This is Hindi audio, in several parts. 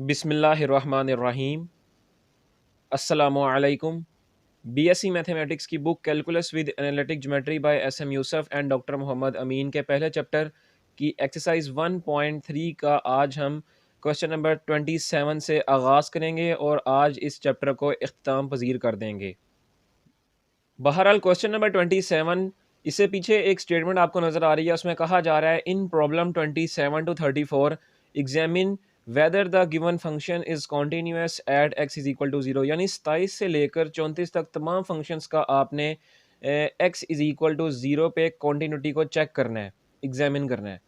बिस्मिल्लाहिर्रहमानिर्रहीम। अस्सलामुअलैकुम। बीएससी मैथमेटिक्स की book calculus with analytic geometry by SM Yusuf and doctor Mohammad Amin के पहले चैप्टर की एक्सरसाइज 1.3 का आज हम क्वेश्चन नंबर 27 से आगाज़ करेंगे और आज इस चैप्टर को इख्तिताम पजीर कर देंगे। बहरहाल क्वेश्चन नंबर 27, इससे पीछे एक स्टेटमेंट आपको नज़र आ रही है, उसमें कहा जा रहा है in problem 27 to 34 examine whether the given function is continuous at x is equal to zero. यानी 27 से लेकर 34 तक तमाम फंक्शंस का आपने x is equal to zero पे कॉन्टीन्यूटी को चेक करना है, एग्जामिन करना है।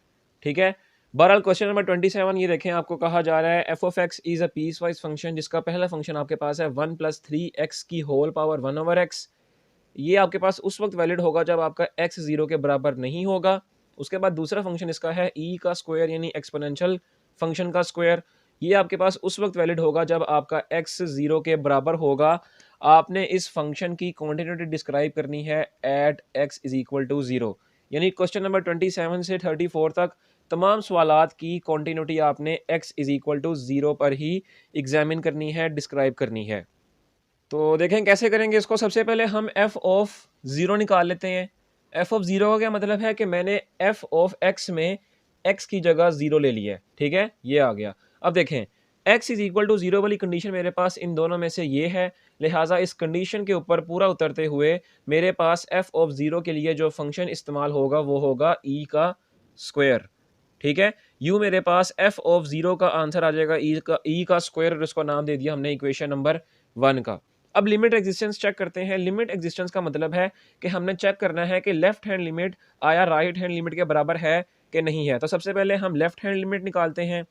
ठीक है। बहरहाल क्वेश्चन नंबर 27 ये देखें, आपको कहा जा रहा है f of x is a piecewise function जिसका पहला फंक्शन आपके पास है 1 + 3x की होल पावर 1/x। ये आपके पास उस वक्त वैलिड होगा जब आपका x 0 के बराबर नहीं होगा। उसके बाद दूसरा फंक्शन इसका है e का स्क्वायर यानी एक्सपोनेंशियल फंक्शन का स्क्वायर। ये आपके पास उस वक्त वैलिड होगा जब आपका x 0 के बराबर होगा। आपने इस फंक्शन की कॉन्टिन्यूटी डिस्क्राइब करनी है at x is equal to 0। यानी क्वेश्चन नंबर 27 से 34 तक तमाम सवालात की कॉन्टिन्यूटी आपने x इज इक्वल टू 0 पर ही एग्जामिन करनी है, डिस्क्राइब करनी है। तो देखें कैसे करेंगे इसको। सबसे पहले हम f ऑफ ज़ीरो निकाल लेते हैं। f ऑफ ज़ीरो का क्या मतलब है कि मैंने f ऑफ x में x की जगह ज़ीरो ले लिया है। ठीक है, ये आ गया। अब देखें x is equal to zero वाली कंडीशन मेरे पास इन दोनों में से ये है, लिहाजा इस कंडीशन के ऊपर पूरा उतरते हुए मेरे पास f ऑफ ज़ीरो के लिए जो फंक्शन इस्तेमाल होगा वो होगा e का स्क्वायर। ठीक है, यू मेरे पास f ऑफ ज़ीरो का आंसर आ जाएगा e का स्क्वायर, और इसको नाम दे दिया हमने इक्वेशन नंबर 1 का। अब लिमिट एग्जिस्टेंस चेक करते हैं। लिमिट एग्जिस्टेंस का मतलब है कि हमने चेक करना है कि लेफ्ट हैंड लिमिट आया राइट हैंड लिमिट के बराबर है कि नहीं है। तो सबसे पहले हम लेफ्ट हैंड लिमिट निकालते हैं।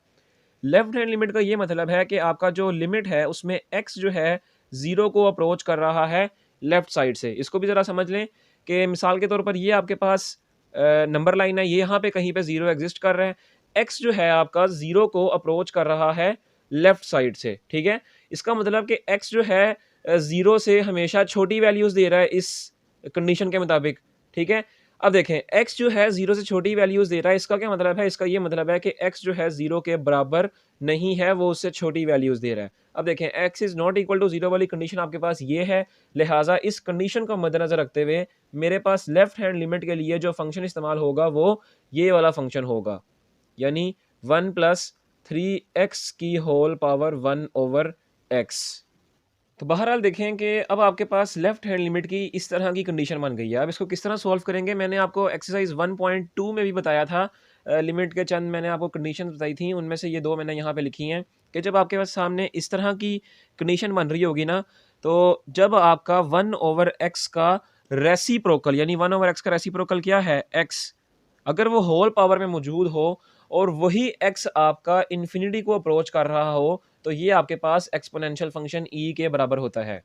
लेफ्ट हैंड लिमिट का ये मतलब है कि आपका जो लिमिट है उसमें x जो है ज़ीरो को अप्रोच कर रहा है लेफ्ट साइड से। इसको भी ज़रा समझ लें कि मिसाल के तौर पर ये आपके पास नंबर लाइन है, ये यहाँ पे कहीं पे ज़ीरो एग्जिस्ट कर रहा है। x जो है आपका ज़ीरो को अप्रोच कर रहा है लेफ्ट साइड से। ठीक है, इसका मतलब कि x जो है ज़ीरो से हमेशा छोटी वैल्यूज़ दे रहा है इस कंडीशन के मुताबिक। ठीक है, अब देखें x जो है ज़ीरो से छोटी वैल्यूज़ दे रहा है, इसका क्या मतलब है? इसका ये मतलब है कि x जो है ज़ीरो के बराबर नहीं है, वो उससे छोटी वैल्यूज़ दे रहा है। अब देखें x is not equal to zero वाली कंडीशन आपके पास ये है, लिहाजा इस कंडीशन को मद्देनज़र रखते हुए मेरे पास लेफ्ट हैंड लिमिट के लिए जो फंक्शन इस्तेमाल होगा वो ये वाला फंक्शन होगा, यानी 1 + 3x की होल पावर 1/x। तो बहरहाल देखें कि अब आपके पास लेफ्ट हैंड लिमिट की इस तरह की कंडीशन बन गई है। अब इसको किस तरह सॉल्व करेंगे, मैंने आपको एक्सरसाइज 1.2 में भी बताया था। लिमिट के चंद मैंने आपको कंडीशन बताई थी, उनमें से ये दो मैंने यहाँ पे लिखी हैं कि जब आपके पास सामने इस तरह की कंडीशन बन रही होगी ना, तो जब आपका 1/x का रेसिप्रोकल यानी 1/x का रेसिप्रोकल क्या है, x, अगर वो होल पावर में मौजूद हो और वही x आपका इन्फिनिटी को अप्रोच कर रहा हो, तो ये आपके पास एक्सपोनेंशियल फंक्शन e के बराबर होता है।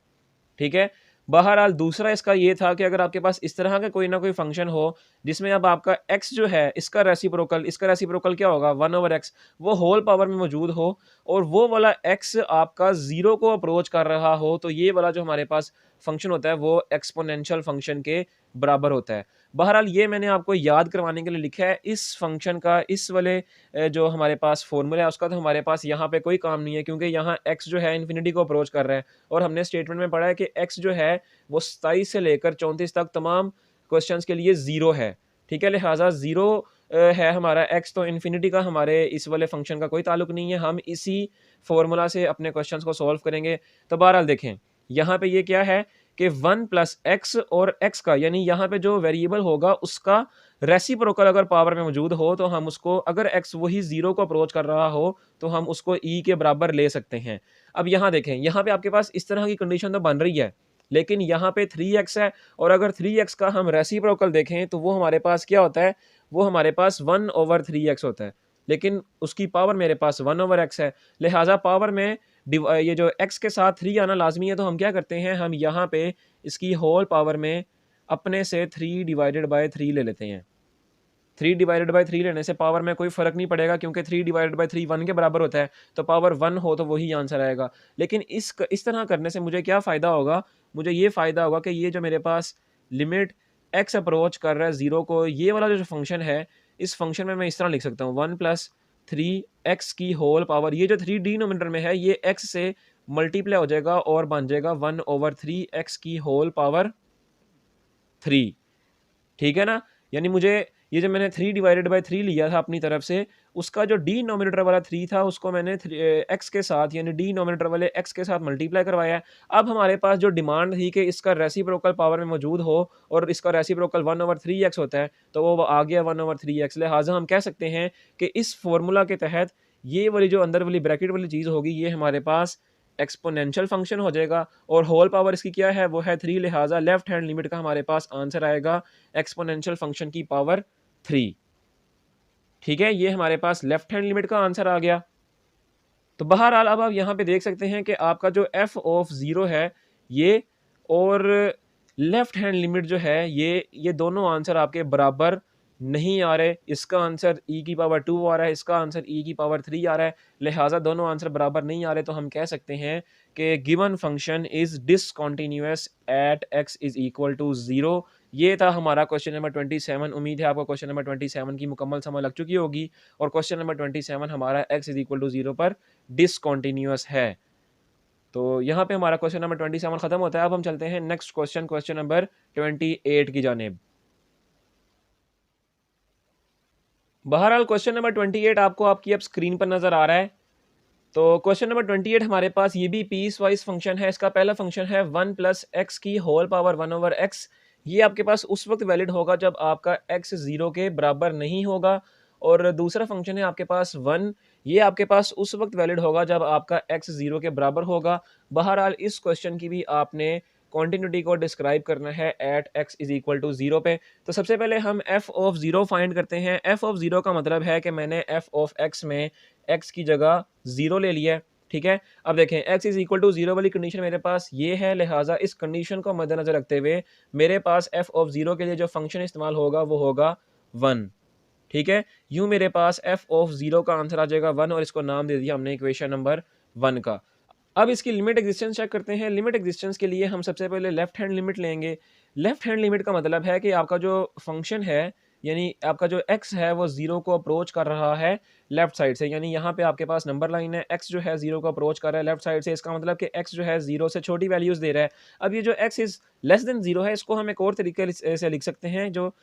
ठीक है, बहरहाल दूसरा इसका ये था कि अगर आपके पास इस तरह का कोई ना कोई फंक्शन हो जिसमें अब आपका x जो है इसका रेसिप्रोकल क्या होगा 1/x, वो होल पावर में मौजूद हो और वो वाला x आपका ज़ीरो को अप्रोच कर रहा हो, तो ये वाला जो हमारे पास फंक्शन होता है वो एक्सपोनेंशियल फंक्शन के बराबर होता है। बहरहाल ये मैंने आपको याद करवाने के लिए लिखा है। इस फंक्शन का इस वाले जो हमारे पास फॉर्मूला है उसका तो हमारे पास यहाँ पे कोई काम नहीं है, क्योंकि यहाँ x जो है इन्फिनिटी को अप्रोच कर रहा है और हमने स्टेटमेंट में पढ़ा है कि x जो है वो 27 से लेकर 34 तक तमाम क्वेश्चंस के लिए ज़ीरो है। ठीक है, लिहाजा ज़ीरो है हमारा x, तो इन्फिनिटी का हमारे इस वाले फंक्शन का कोई ताल्लुक नहीं है। हम इसी फॉर्मूला से अपने क्वेश्चंस को सॉल्व करेंगे। तो बहरहाल देखें यहाँ पे ये क्या है कि 1 + x और x का, यानी यहाँ पे जो वेरिएबल होगा उसका रेसिप्रोकल अगर पावर में मौजूद हो तो हम उसको, अगर x वही ज़ीरो को अप्रोच कर रहा हो तो हम उसको e के बराबर ले सकते हैं। अब यहाँ देखें, यहाँ पे आपके पास इस तरह की कंडीशन तो बन रही है, लेकिन यहाँ पे 3x है और अगर 3x का हम रेसिप्रोकल देखें तो वो हमारे पास क्या होता है, वो हमारे पास 1/3x होता है, लेकिन उसकी पावर मेरे पास 1/x है। लिहाजा पावर में ये जो x के साथ 3 आना लाजमी है, तो हम क्या करते हैं, हम यहाँ पे इसकी होल पावर में अपने से 3/3 ले लेते हैं। 3/3 लेने से पावर में कोई फ़र्क नहीं पड़ेगा, क्योंकि 3/3 1 के बराबर होता है, तो पावर 1 हो तो वही आंसर आएगा। लेकिन इस तरह करने से मुझे क्या फ़ायदा होगा, मुझे ये फ़ायदा होगा कि ये जो मेरे पास लिमिट x अप्रोच कर रहा है ज़ीरो को, ये वाला जो फंक्शन है, इस फंक्शन में मैं इस तरह लिख सकता हूँ 1 + 3x की होल पावर, ये जो 3 डिनोमिनेटर में है ये x से मल्टीप्लाई हो जाएगा और बन जाएगा 1/3x की होल पावर 3। ठीक है ना? यानी मुझे ये जो मैंने 3 डिवाइडेड बाय 3 लिया था अपनी तरफ से, उसका जो डिनोमिनेटर वाला 3 था उसको मैंने x के साथ यानी डिनोमिनेटर वाले x के साथ मल्टीप्लाई करवाया है। अब हमारे पास जो डिमांड थी कि इसका रेसिप्रोकल पावर में मौजूद हो और इसका रेसिप्रोकल 1/3x होता है, तो वो आ गया 1/3x। लिहाज़ा हम कह सकते हैं कि इस फ़ॉर्मूला के तहत ये वाली जो अंदर वाली ब्रैकेट वाली चीज़ होगी, ये हमारे पास एक्सपोनेंशियल फंक्शन हो जाएगा और होल पावर इसकी क्या है, वो है 3। लिहाजा लेफ्ट हैंड लिमिट का हमारे पास आंसर आएगा एक्सपोनेंशियल फंक्शन की पावर 3। ठीक है, ये हमारे पास लेफ्ट हैंड लिमिट का आंसर आ गया। तो बहरहाल अब आप यहाँ पे देख सकते हैं कि आपका जो एफ ऑफ 0 है ये और लेफ्ट हैंड लिमिट जो है ये दोनों आंसर आपके बराबर नहीं आ रहे। इसका आंसर e की पावर 2 आ रहा है, इसका आंसर e की पावर 3 आ रहा है। लिहाजा दोनों आंसर बराबर नहीं आ रहे, तो हम कह सकते हैं कि given function is discontinuous at x is equal to 0। ये था हमारा क्वेश्चन नंबर 27। उम्मीद है आपको क्वेश्चन नंबर 27 की मुकम्मल समझ लग चुकी होगी और क्वेश्चन नंबर 27 हमारा x इज इक्वल टू 0 पर डिसकंटिन्यूअस है। तो यहाँ पे हमारा क्वेश्चन नंबर 27 खत्म होता है। अब हम चलते हैं नेक्स्ट क्वेश्चन, क्वेश्चन नंबर 28 की जानिब। बहरहाल क्वेश्चन नंबर 28 आपको आपकी अब स्क्रीन पर नजर आ रहा है। तो क्वेश्चन नंबर 28 हमारे पास ये भी पीस वाइज फंक्शन है। इसका पहला फंक्शन है 1 प्लस एक्स की होल पावर 1/x। ये आपके पास उस वक्त वैलिड होगा जब आपका x 0 के बराबर नहीं होगा। और दूसरा फंक्शन है आपके पास 1, ये आपके पास उस वक्त वैलिड होगा जब आपका x 0 के बराबर होगा। बहरहाल इस क्वेश्चन की भी आपने कॉन्टिन्यूटी को डिस्क्राइब करना है at x is equal to 0 पे। तो सबसे पहले हम f ऑफ 0 फाइंड करते हैं। f ऑफ 0 का मतलब है कि मैंने f ऑफ x में x की जगह 0 ले लिया है। ठीक है, अब देखें x इज इक्वल टू 0 वाली कंडीशन मेरे पास ये है। लिहाजा इस कंडीशन को मद्देनजर रखते हुए मेरे पास f ऑफ 0 के लिए जो फंक्शन इस्तेमाल होगा वो होगा 1। ठीक है, यूं मेरे पास f ऑफ 0 का आंसर आ जाएगा 1 और इसको नाम दे दिया हमने इक्वेशन नंबर 1 का। अब इसकी लिमिट एग्जिस्टेंस चेक करते हैं। लिमिट एग्जिस्टेंस के लिए हम सबसे पहले लेफ्ट हैंड लिमिट लेंगे। लेफ्ट हैंड लिमिट का मतलब है कि आपका जो फंक्शन है यानी आपका जो x है वो 0 को अप्रोच कर रहा है लेफ्ट साइड से। यानी यहाँ पे आपके पास नंबर लाइन है, x जो है 0 को अप्रोच कर रहा है लेफ्ट साइड से। इसका मतलब कि x जो है 0 से छोटी वैल्यूज दे रहा है। अब ये जो x इज लेस देन 0 है, इसको हम एक और तरीके से लिख सकते हैं, जो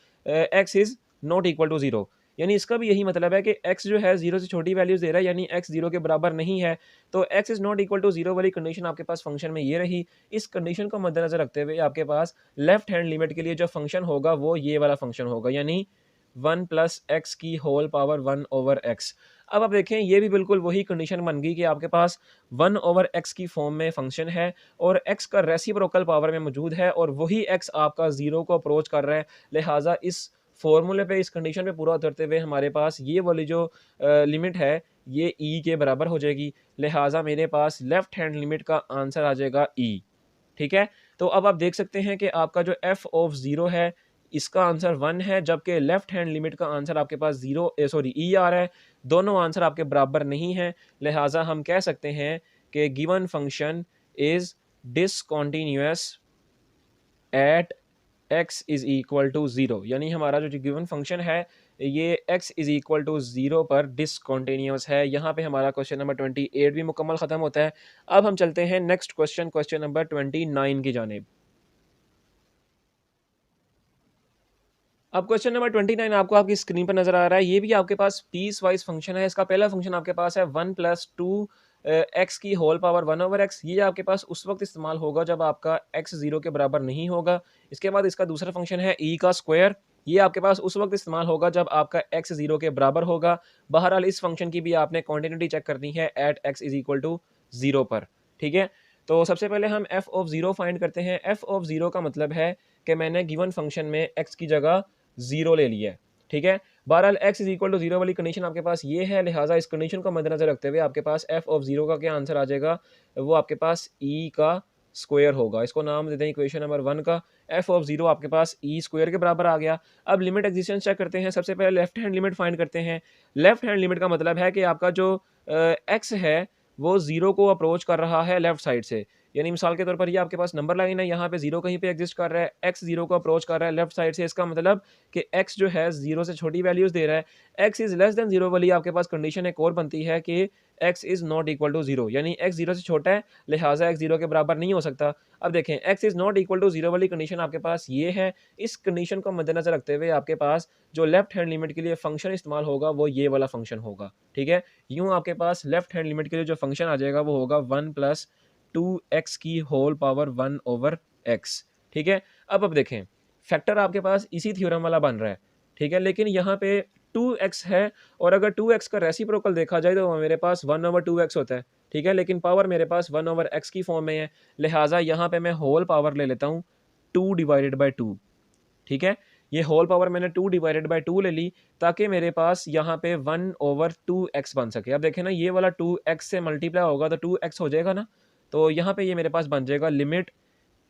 x is not equal to 0। यानी इसका भी यही मतलब है कि x जो है 0 से छोटी वैल्यूज दे रहा है, यानी x 0 के बराबर नहीं है। तो x is not equal to 0 वाली कंडीशन आपके पास फंक्शन में ये रही। इस कंडीशन को मद्देनजर रखते हुए आपके पास लेफ्ट हैंड लिमिट के लिए जो फंक्शन होगा वो ये वाला फंक्शन होगा, यानी 1 प्लस एक्स की होल पावर 1/x। अब आप देखें ये भी बिल्कुल वही कंडीशन बन गई कि आपके पास 1/x की फॉर्म में फंक्शन है और x का रेसिप्रोकल पावर में मौजूद है और वही x आपका 0 को अप्रोच कर रहा है। लिहाजा इस फॉर्मूले पे, इस कंडीशन पे पूरा उतरते हुए हमारे पास ये वाली जो लिमिट है ये e के बराबर हो जाएगी। लिहाजा मेरे पास लेफ्ट हैंड लिमिट का आंसर आ जाएगा e। ठीक है, तो अब आप देख सकते हैं कि आपका जो f ऑफ 0 है इसका आंसर 1 है, जबकि लेफ्ट हैंड लिमिट का आंसर आपके पास e आ रहा है। दोनों आंसर आपके बराबर नहीं है। लिहाजा हम कह सकते हैं कि given function is discontinuous at x is equal to 0। यानी हमारा जो गिवन फंक्शन है ये x इज इक्वल टू 0 पर डिसकंटिन्यूअस है। यहाँ पे हमारा क्वेश्चन नंबर 28 भी मुकम्मल ख़त्म होता है। अब हम चलते हैं नेक्स्ट क्वेश्चन, क्वेश्चन नंबर 29 की जानिब। अब क्वेश्चन नंबर 29 आपको आपकी स्क्रीन पर नजर आ रहा है। ये भी आपके पास पीस वाइज फंक्शन है। इसका पहला फंक्शन आपके पास है 1 प्लस 2 एक्स की होल पावर 1/x। ये आपके पास उस वक्त इस्तेमाल होगा जब आपका x 0 के बराबर नहीं होगा। इसके बाद इसका दूसरा फंक्शन है e का स्क्वायर। ये आपके पास उस वक्त इस्तेमाल होगा जब आपका x 0 के बराबर होगा। बहरहाल इस फंक्शन की भी आपने कॉन्टिन्यूटी चेक करनी है at x is equal to 0 पर। ठीक है, तो सबसे पहले हम f ऑफ 0 फाइंड करते हैं। f ऑफ 0 का मतलब है कि मैंने गिवन फंक्शन में x की जगह 0 ले लिया है। ठीक है, बहरहाल x इज इक्वल टू 0 वाली कंडीशन आपके पास ये है। लिहाजा इस कंडीशन को मद्देनजर रखते हुए आपके पास f ऑफ 0 का क्या आंसर आ जाएगा, वो आपके पास e का स्क्वायर होगा। इसको नाम देते हैं इक्वेशन नंबर 1 का। f ऑफ 0 आपके पास e स्क्वायर के बराबर आ गया। अब लिमिट एग्जिस्टेंस चेक करते हैं। सबसे पहले लेफ्ट हैंड लिमिट फाइंड करते हैं। लेफ्ट हैंड लिमिट का मतलब है कि आपका जो x है वो ज़ीरो को अप्रोच कर रहा है लेफ्ट साइड से। यानी मिसाल के तौर पर ये आपके पास नंबर लाइन है, यहाँ पे ज़ीरो कहीं पे एग्ज़िस्ट कर रहा है, एक्स ज़ीरो को अप्रोच कर रहा है लेफ्ट साइड से, इसका मतलब कि एक्स जो है ज़ीरो से छोटी वैल्यूज़ दे रहा है। X is less than zero वाली आपके पास कंडीशन एक और बनती है कि x is not equal to zero, यानी एक्स ज़ीरो से छोटा है, लिहाज़ा एक्स ज़ीरो के बराबर नहीं हो सकता। अब देखें, x is not equal to zero वाली कंडीशन आपके पास ये है। इस कंडीशन को मद्देनज़र रखते हुए आपके पास जो लेफ्ट हैंड लिमिट के लिए फ़ंक्शन इस्तेमाल होगा वो ये वाला फ़ंक्शन होगा, ठीक है? यूँ आपके पास लेफ्ट हैंड लिमिट के लिए जो फ़ंक्शन आ जाएगा वो होगा 1 प्लस 2x की होल पावर 1 ओवर x, ठीक है? अब देखें, फैक्टर आपके पास इसी थ्योरम वाला बन रहा है, ठीक है? लेकिन यहाँ पे 2x है और अगर 2x का रेसिप्रोकल देखा जाए तो मेरे पास 1 ओवर 2x होता है, ठीक है? लेकिन पावर मेरे पास 1 ओवर x की फॉर्म में है, लिहाज़ा यहाँ पे मैं होल पावर ले लेता हूँ 2 डिवाइडेड बाय 2, ठीक है? ये होल पावर मैंने 2 डिवाइडेड बाय 2 ले ली ताकि मेरे पास यहाँ पे 1 ओवर 2x बन सके। अब देखें ना, ये वाला 2x से मल्टीप्लाई होगा तो 2x हो जाएगा ना? तो यहाँ पे ये मेरे पास बन जाएगा limit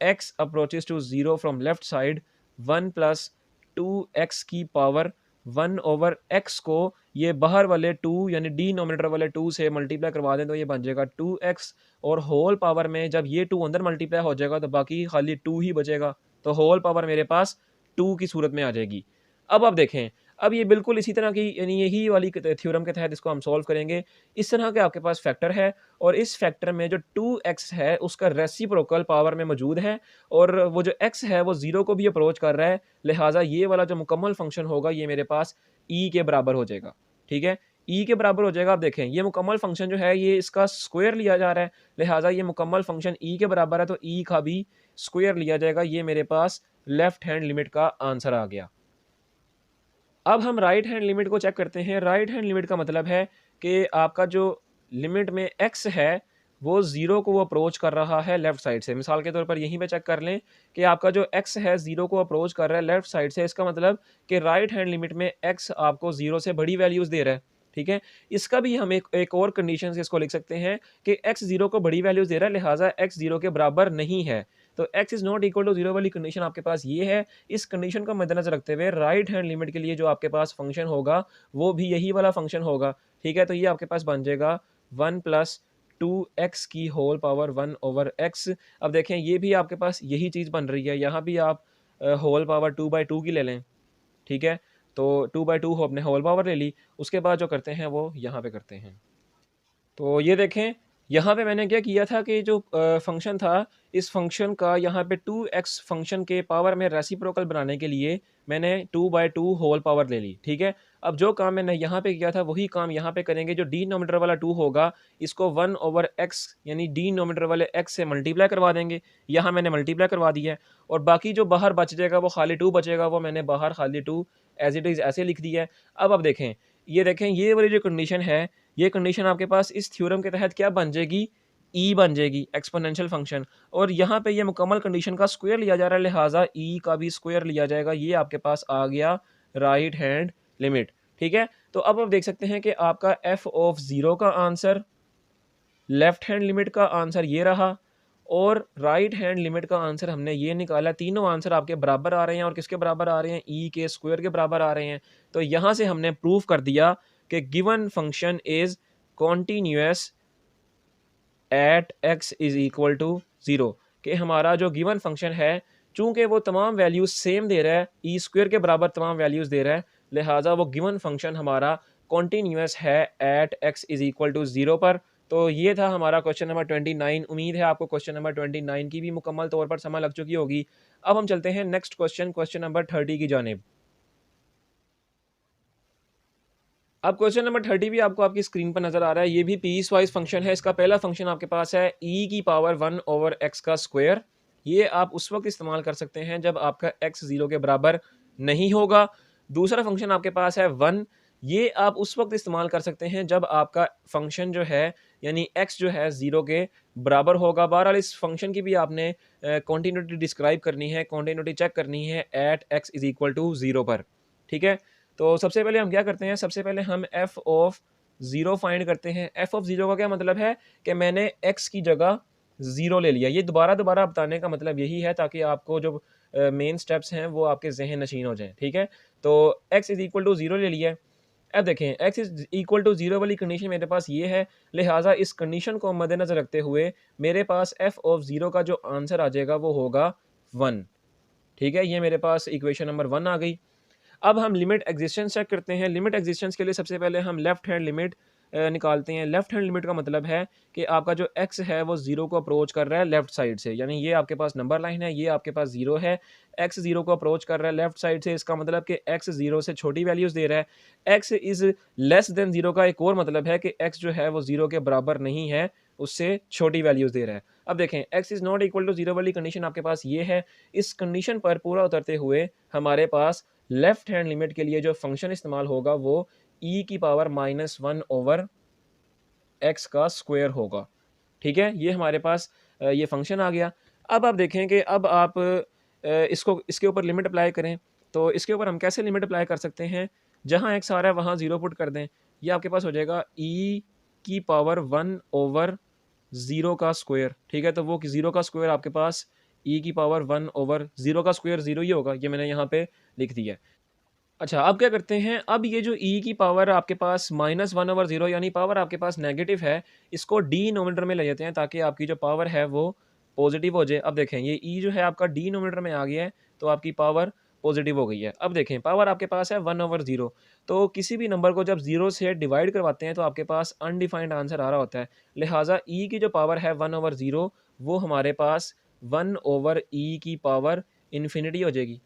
x approaches to 0 from left side 1 plus 2x की पावर 1 ओवर x को ये बाहर वाले 2 यानी डिनोमिनेटर वाले 2 से मल्टीप्लाई करवा दें तो ये बन जाएगा 2x, और होल पावर में जब ये 2 अंदर मल्टीप्लाई हो जाएगा तो बाकी खाली 2 ही बचेगा, तो होल पावर मेरे पास 2 की सूरत में आ जाएगी। अब आप देखें, अब ये बिल्कुल इसी तरह की यानी यही वाली थ्योरम के तहत इसको हम सॉल्व करेंगे। इस तरह के आपके पास फैक्टर है और इस फैक्टर में जो 2x है उसका रेसिप्रोकल पावर में मौजूद है और वो जो x है वो 0 को भी अप्रोच कर रहा है, लिहाज़ा ये वाला जो मुकम्मल फंक्शन होगा ये मेरे पास e के बराबर हो जाएगा, ठीक है? e के बराबर हो जाएगा। आप देखें, ये मुकम्मल फंक्शन जो है ये इसका स्क्वायर लिया जा रहा है, लिहाज़ा ये मुकम्मल फंक्शन e के बराबर है तो e का भी स्क्वायर लिया जाएगा। ये मेरे पास लेफ्ट हैंड लिमिट का आंसर आ गया। अब हम राइट हैंड लिमिट को चेक करते हैं। राइट हैंड लिमिट का मतलब है कि आपका जो लिमिट में x है वो 0 को अप्रोच कर रहा है लेफ्ट साइड से। मिसाल के तौर पर यहीं पे चेक कर लें कि आपका जो x है 0 को अप्रोच कर रहा है लेफ्ट साइड से, इसका मतलब कि राइट हैंड लिमिट में x आपको 0 से बड़ी वैल्यूज़ दे रहा है, ठीक है? इसका भी हम एक और कंडीशन से इसको लिख सकते हैं कि x 0 को बड़ी वैल्यूज़ दे रहा है, लिहाज़ा x 0 के बराबर नहीं है। तो x is not equal to 0 वाली कंडीशन आपके पास ये है। इस कंडीशन को मद्देनज़र रखते हुए राइट हैंड लिमिट के लिए जो आपके पास फंक्शन होगा वो भी यही वाला फंक्शन होगा, ठीक है? तो ये आपके पास बन जाएगा 1 प्लस 2x की होल पावर 1 ओवर x। अब देखें, ये भी आपके पास यही चीज़ बन रही है, यहाँ भी आप होल पावर 2/2 की ले लें, ठीक है? तो 2/2 आपने होल पावर ले ली, उसके बाद जो करते हैं वो यहाँ पे करते हैं। तो ये देखें, यहाँ पे मैंने क्या किया था कि जो फ़ंक्शन था, इस फ़ंक्शन का यहाँ पे 2x फ़ंक्शन के पावर में रेसिप्रोकल बनाने के लिए मैंने 2/2 होल पावर ले ली, ठीक है? अब जो काम मैंने यहाँ पे किया था वही काम यहाँ पे करेंगे। जो डिनोमिनेटर वाला 2 होगा इसको 1 ओवर x यानी डिनोमिनेटर वाले x से मल्टीप्लाई करवा देंगे। यहाँ मैंने मल्टीप्लाई करवा दिया है और बाकी जो बाहर बच जाएगा वो खाली 2 बचेगा, वो मैंने बाहर खाली 2 एज़ इट इज़ ऐसे लिख दिया है। अब देखें, ये देखें, ये वाली जो कंडीशन है, ये कंडीशन आपके पास इस थ्योरम के तहत क्या बन जाएगी? ई बन जाएगी, एक्सपोनेंशियल फंक्शन। और यहाँ पे ये मुकम्मल कंडीशन का स्क्वायर लिया जा रहा है, लिहाजा ई का भी स्क्वायर लिया जाएगा। ये आपके पास आ गया राइट हैंड लिमिट, ठीक है? तो अब आप देख सकते हैं कि आपका एफ ऑफ 0 का आंसर, लेफ्ट हैंड लिमिट का आंसर ये रहा और राइट हैंड लिमिट का आंसर हमने ये निकाला। तीनों आंसर आपके बराबर आ रहे हैं और किसके बराबर आ रहे हैं? ई के स्क्वायर के बराबर आ रहे हैं। तो यहाँ से हमने प्रूव कर दिया कि given function is continuous at x is equal to 0, कि हमारा जो गिवन फंक्शन है चूंकि वो तमाम वैल्यूज सेम दे रहा है, ई स्क्वायर के बराबर तमाम वैल्यूज दे रहा है, लिहाजा वो गिवन फंक्शन हमारा कॉन्टिन्यूअस है at x is equal to 0 पर। तो ये था हमारा क्वेश्चन नंबर 29। उम्मीद है आपको क्वेश्चन नंबर 29 की भी मुकम्मल तौर पर समझ लग चुकी होगी। अब हम चलते हैं नेक्स्ट क्वेश्चन, क्वेश्चन नंबर 30 की जानिब। अब क्वेश्चन नंबर 30 भी आपको आपकी स्क्रीन पर नजर आ रहा है। ये भी पीस वाइज फंक्शन है। इसका पहला फंक्शन आपके पास है e की पावर 1 ओवर x का स्क्वायर। ये आप उस वक्त इस्तेमाल कर सकते हैं जब आपका x 0 के बराबर नहीं होगा। दूसरा फंक्शन आपके पास है 1। ये आप उस वक्त इस्तेमाल कर सकते हैं जब आपका फंक्शन जो है यानी x जो है 0 के बराबर होगा। बहरहाल इस फंक्शन की भी आपने कॉन्टिन्यूटी डिस्क्राइब करनी है, कॉन्टिन्यूटी चेक करनी है at x is equal to 0 पर, ठीक है? तो सबसे पहले हम क्या करते हैं, सबसे पहले हम एफ ऑफ 0 फाइंड करते हैं। एफ ऑफ 0 का क्या मतलब है कि मैंने x की जगह 0 ले लिया। ये दोबारा दोबारा बताने का मतलब यही है ताकि आपको जो मेन स्टेप्स हैं वो आपके जहन नशीन हो जाएं, ठीक है? तो x इज इक्वल टू 0 ले लिया है। अब देखें x इज़ इक्वल टू 0 वाली कंडीशन मेरे पास ये है, लिहाजा इस कंडीशन को मद्देनज़र रखते हुए मेरे पास f ऑफ 0 का जो आंसर आ जाएगा वो होगा 1। ठीक है, ये मेरे पास इक्वेशन नंबर 1 आ गई। अब हम लिमिट एक्जिस्टेंस चेक करते हैं। लिमिट एक्जिस्टेंस के लिए सबसे पहले हम लेफ्ट हैंड लिमिट निकालते हैं। लेफ्ट हैंड लिमिट का मतलब है कि आपका जो x है वो 0 को अप्रोच कर रहा है लेफ्ट साइड से, यानी ये आपके पास नंबर लाइन है, ये आपके पास 0 है, x 0 को अप्रोच कर रहा है लेफ्ट साइड से, इसका मतलब कि x 0 से छोटी वैल्यूज़ दे रहा है। x इज़ लेस देन 0 का एक और मतलब है कि x जो है वो 0 के बराबर नहीं है, उससे छोटी वैल्यूज़ दे रहा है। अब देखें x is not equal to 0 वाली कंडीशन आपके पास ये है। इस कंडीशन पर पूरा उतरते हुए हमारे पास लेफ्ट हैंड लिमिट के लिए जो फंक्शन इस्तेमाल होगा वो e की पावर -1 ओवर x का स्क्वायर होगा। ठीक है? ये हमारे पास ये फंक्शन आ गया। अब आप देखें कि अब आप इसको इसके ऊपर लिमिट अप्लाई करें, तो इसके ऊपर हम कैसे लिमिट अप्लाई कर सकते हैं? जहाँ x आ रहा है वहाँ 0 पुट कर दें। ये आपके पास हो जाएगा e की पावर 1 ओवर 0 का स्क्वायर। ठीक है? तो वो 0 का स्क्वायर आपके पास e की पावर 1 ओवर 0 का स्क्वायर 0 ही होगा। ये मैंने यहाँ पे लिख दिया है। अच्छा, अब क्या करते हैं, अब ये जो e की पावर आपके पास -1 ओवर 0 यानी पावर आपके पास नेगेटिव है, इसको डिनोमिनेटर में ले जाते हैं ताकि आपकी जो पावर है वो पॉजिटिव हो जाए। अब देखें ये e जो है आपका डिनोमिनेटर में आ गया है, तो आपकी पावर पॉजिटिव हो गई है। अब देखें पावर आपके पास है 1 ओवर 0, तो किसी भी नंबर को जब 0 से डिवाइड करवाते हैं तो आपके पास अनडिफाइंड आंसर आ रहा होता है। लिहाजा e की जो पावर है 1 ओवर 0 वो हमारे पास 1 ओवर e की पावर इन्फिनिटी हो जाएगी।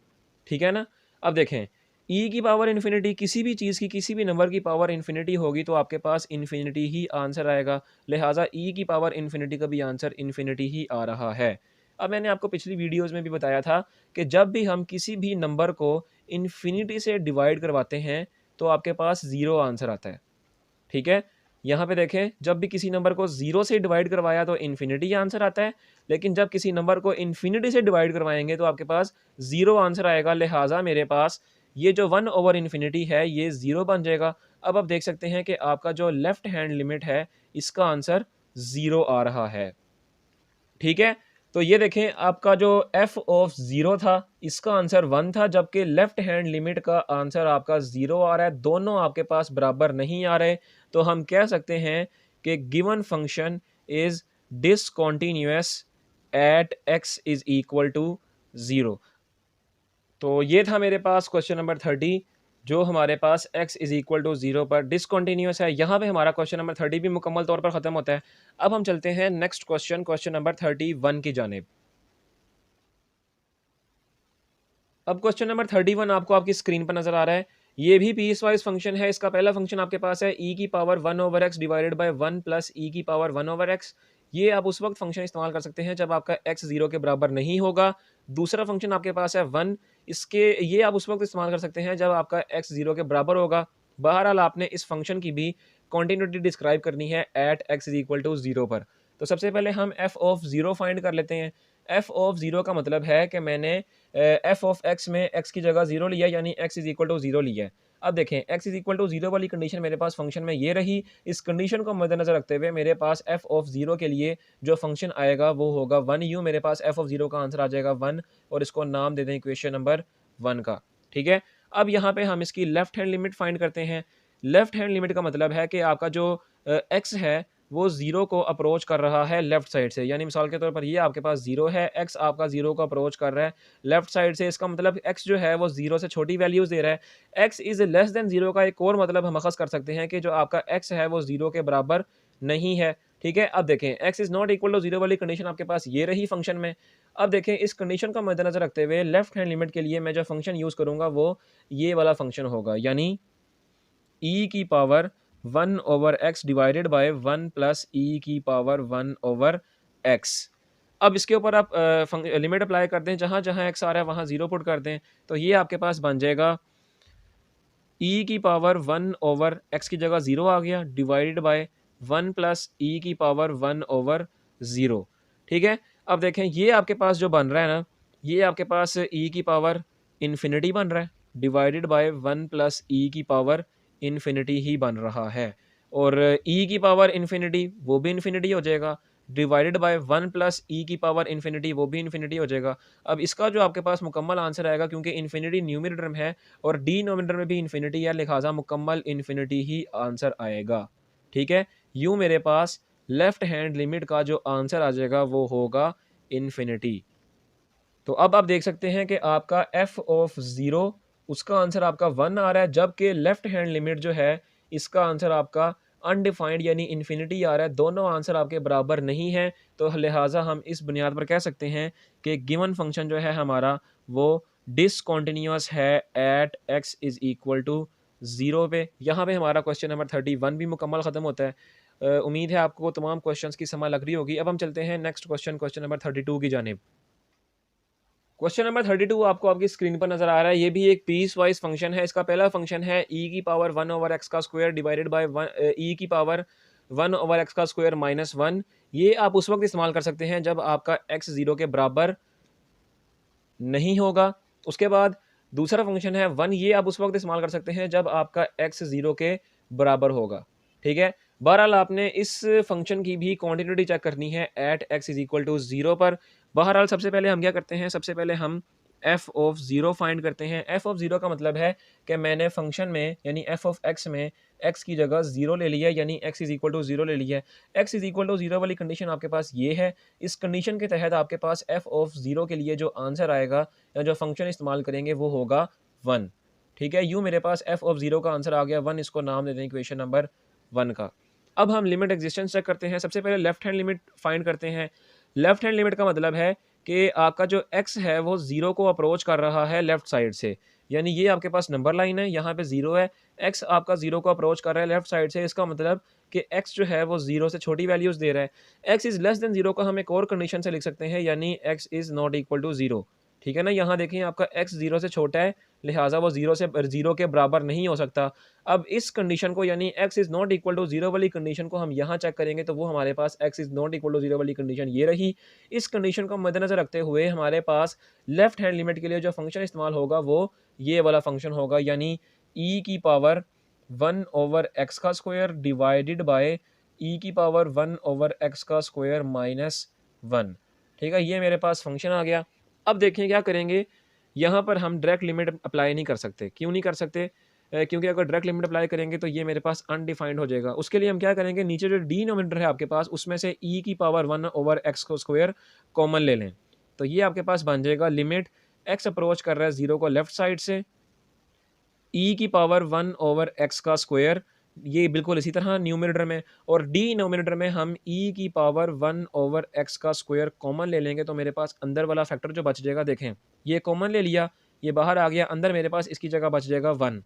ठीक है ना? अब देखें e की पावर इन्फिनिटी किसी भी चीज़ की किसी भी नंबर की पावर इन्फिनिटी होगी तो आपके पास इन्फिनिटी ही आंसर आएगा। लिहाजा e की पावर इन्फिनिटी का भी आंसर इन्फिनिटी ही आ रहा है। अब मैंने आपको पिछली वीडियोज़ में भी बताया था कि जब भी हम किसी भी नंबर को इन्फिनिटी से डिवाइड करवाते हैं तो आपके पास 0 आंसर आता है। ठीक है? यहाँ पे देखें जब भी किसी नंबर को 0 से डिवाइड करवाया तो इन्फिनिटी आंसर आता है, लेकिन जब किसी नंबर को इन्फिनिटी से डिवाइड करवाएँगे तो आपके पास 0 आंसर आएगा। लिहाजा मेरे पास ये जो 1 ओवर इन्फिनिटी है ये 0 बन जाएगा। अब आप देख सकते हैं कि आपका जो लेफ्ट हैंड लिमिट है इसका आंसर 0 आ रहा है। ठीक है? तो ये देखें आपका जो f ऑफ 0 था इसका आंसर 1 था, जबकि लेफ्ट हैंड लिमिट का आंसर आपका 0 आ रहा है। दोनों आपके पास बराबर नहीं आ रहे, तो हम कह सकते हैं कि given function is discontinuous at x is equal to 0। तो ये था मेरे पास क्वेश्चन नंबर 30 जो हमारे पास x इज़ इक्वल टू 0 पर डिसकंटीन्यूअस है। यहाँ पे हमारा क्वेश्चन नंबर 30 भी मुकम्मल तौर पर ख़त्म होता है। अब हम चलते हैं नेक्स्ट क्वेश्चन, क्वेश्चन नंबर 31 की जानिब। अब क्वेश्चन नंबर 31 आपको आपकी स्क्रीन पर नज़र आ रहा है। ये भी पीस वाइज फंक्शन है। इसका पहला फंक्शन आपके पास है e की power 1 over x divided by 1 plus e की पावर 1 ओवर x। ये आप उस वक्त फंक्शन इस्तेमाल कर सकते हैं जब आपका x 0 के बराबर नहीं होगा। दूसरा फंक्शन आपके पास है 1, इसके ये आप उस वक्त इस्तेमाल कर सकते हैं जब आपका x 0 के बराबर होगा। बहरहाल आपने इस फंक्शन की भी कॉन्टिन्यूटी डिस्क्राइब करनी है at x is equal to 0 पर। तो सबसे पहले हम f ऑफ 0 फाइंड कर लेते हैं। f ऑफ 0 का मतलब है कि मैंने f ऑफ x में x की जगह 0 लिया, यानी x इज इक्वल टू 0 लिया है। अब देखें x इज इक्वल टू 0 वाली कंडीशन मेरे पास फंक्शन में ये रही। इस कंडीशन को मद्देनजर रखते हुए मेरे पास f ऑफ 0 के लिए जो फंक्शन आएगा वो होगा 1u। मेरे पास f ऑफ 0 का आंसर आ जाएगा 1 और इसको नाम दे दें इक्वेशन नंबर 1 का। ठीक है, अब यहाँ पे हम इसकी लेफ्ट हैंड लिमिट फाइंड करते हैं। लेफ्ट हैंड लिमिट का मतलब है कि आपका जो x है वो 0 को अप्रोच कर रहा है लेफ्ट साइड से, यानी मिसाल के तौर पर ये आपके पास 0 है, x आपका 0 को अप्रोच कर रहा है लेफ्ट साइड से। इसका मतलब x जो है वो 0 से छोटी वैल्यूज़ दे रहा है। x इज़ लेस देन 0 का एक और मतलब हम अखज़ कर सकते हैं कि जो आपका x है वो 0 के बराबर नहीं है। ठीक है, अब देखें x is not equal to 0 वाली कंडीशन आपके पास ये रही फंक्शन में। अब देखें इस कंडीशन का मद्देनजर रखते हुए लेफ्ट हैंड लिमिट के लिए मैं जो फंक्शन यूज़ करूँगा वो ये वाला फंक्शन होगा, यानी e की power 1 over x divided by 1 plus e की पावर 1 ओवर x। अब इसके ऊपर आप लिमिट अप्लाई कर दें, जहाँ जहाँ x आ रहा है वहाँ 0 पुट कर दें, तो ये आपके पास बन जाएगा e की पावर 1 ओवर x की जगह 0 आ गया डिवाइडेड बाय 1 प्लस e की पावर 1 ओवर 0। ठीक है, अब देखें ये आपके पास जो बन रहा है ना, ये आपके पास e की पावर इन्फिनिटी बन रहा है डिवाइडेड बाय 1 प्लस e की पावर इन्फिनिटी ही बन रहा है, और e की पावर इन्फिनिटी वो भी इन्फिनिटी हो जाएगा डिवाइडेड बाय 1 प्लस ई की पावर इन्फिनिटी, वो भी इन्फिनिटी हो जाएगा। अब इसका जो आपके पास मुकम्मल आंसर आएगा, क्योंकि इन्फिनिटी न्यूमरेटर में है और डिनोमिनेटर में भी इन्फिनिटी है, लिहाजा मुकम्मल इन्फिनिटी ही आंसर आएगा। ठीक है, यूँ मेरे पास लेफ्ट हैंड लिमिट का जो आंसर आ जाएगा वो होगा इन्फिनिटी। तो अब आप देख सकते हैं कि आपका एफ ऑफ ज़ीरो, उसका आंसर आपका 1 आ रहा है, जबकि लेफ्ट हैंड लिमिट जो है इसका आंसर आपका अनडिफाइंड यानी इन्फिनिटी आ रहा है। दोनों आंसर आपके बराबर नहीं हैं, तो लिहाजा हम इस बुनियाद पर कह सकते हैं कि गिवन फंक्शन जो है हमारा वो डिसकंटिन्यूअस है at x is equal to 0 पे। यहाँ पे हमारा क्वेश्चन नंबर 31 भी मुकम्मल ख़त्म होता है। उम्मीद है आपको तमाम क्वेश्चंस की समझ लग रही होगी। अब हम चलते हैं नेक्स्ट क्वेश्चन, क्वेश्चन नंबर 32 की जानिब। क्वेश्चन नंबर 32 आपको आपकी स्क्रीन पर नजर आ रहा है। ये भी एक पीस वाइज फंक्शन है। इसका पहला फंक्शन है ई की पावर 1 ओवर एक्स का स्क्वायर डिवाइडेड बाय ई की पावर 1 ओवर एक्स का स्क्वायर माइनस 1। ये आप उस वक्त इस्तेमाल कर सकते हैं जब आपका एक्स 0 के बराबर नहीं होगा। उसके बाद दूसरा फंक्शन है 1, ये आप उस वक्त इस्तेमाल कर सकते हैं जब आपका एक्स 0 के बराबर होगा। ठीक है, बहरहाल आपने इस फंक्शन की भी क्वांटिटी चेक करनी है at x is equal to 0 पर। बहरहाल सबसे पहले हम क्या करते हैं, सबसे पहले हम एफ ऑफ 0 फाइंड करते हैं। एफ ऑफ 0 का मतलब है कि मैंने फंक्शन में यानी एफ ऑफ एक्स में एक्स की जगह 0 ले लिया, यानी एक्स इज इक्वल टू 0 ले लिया है। एक्स इज इक्वल टू 0 वाली कंडीशन आपके पास ये है। इस कंडीशन के तहत आपके पास एफ ऑफ 0 के लिए जो आंसर आएगा या जो फंक्शन इस्तेमाल करेंगे वो होगा 1। ठीक है, यूँ मेरे पास एफ ऑफ 0 का आंसर आ गया 1, इसको नाम देते हैं इक्वेशन नंबर 1 का। अब हम लिमिट एग्जिस्टेंस चेक करते हैं। सबसे पहले लेफ्ट हैंड लिमिट फाइंड करते हैं। लेफ्ट हैंड लिमिट का मतलब है कि आपका जो x है वो 0 को अप्रोच कर रहा है लेफ्ट साइड से, यानी ये आपके पास नंबर लाइन है, यहाँ पे 0 है, x आपका 0 को अप्रोच कर रहा है लेफ्ट साइड से। इसका मतलब कि x जो है वो 0 से छोटी वैल्यूज़ दे रहा है। x इज़ लेस देन 0 का हम एक और कंडीशन से लिख सकते हैं, यानी x is not equal to 0। ठीक है ना, यहाँ देखें आपका x 0 से छोटा है, लिहाजा वो 0 के बराबर नहीं हो सकता। अब इस कंडीशन को यानी x is not equal to 0 वाली कंडीशन को हम यहाँ चेक करेंगे तो वो हमारे पास x is not equal to 0 वाली कंडीशन ये रही। इस कंडीशन को मद्देनज़र रखते हुए हमारे पास लेफ्ट हैंड लिमिट के लिए जो फंक्शन इस्तेमाल होगा वो ये वाला फंक्शन होगा, यानी e की पावर 1 ओवर x का स्क्वायर डिवाइडेड बाय e की पावर 1 ओवर x का स्क्वायर माइनस 1। ठीक है, ये मेरे पास फंक्शन आ गया। अब देखें क्या करेंगे, यहाँ पर हम डायरेक्ट लिमिट अप्लाई नहीं कर सकते। क्यों नहीं कर सकते? क्योंकि अगर डायरेक्ट लिमिट अप्लाई करेंगे तो ये मेरे पास अनडिफाइंड हो जाएगा। उसके लिए हम क्या करेंगे, नीचे जो डिनोमिनेटर है आपके पास उसमें से e की पावर 1 ओवर x को स्क्वायर कॉमन ले लें, तो ये आपके पास बन जाएगा लिमिट x अप्रोच कर रहा है 0 को लेफ्ट साइड से, e की पावर 1 ओवर x का स्क्वायर, ये बिल्कुल इसी तरह न्यूमरेटर में, और डिनोमिनेटर में हम e की पावर 1 ओवर x का स्क्वायर कॉमन ले लेंगे, तो मेरे पास अंदर वाला फैक्टर जो बच जाएगा, देखें ये कॉमन ले लिया, ये बाहर आ गया, अंदर मेरे पास इसकी जगह बच जाएगा 1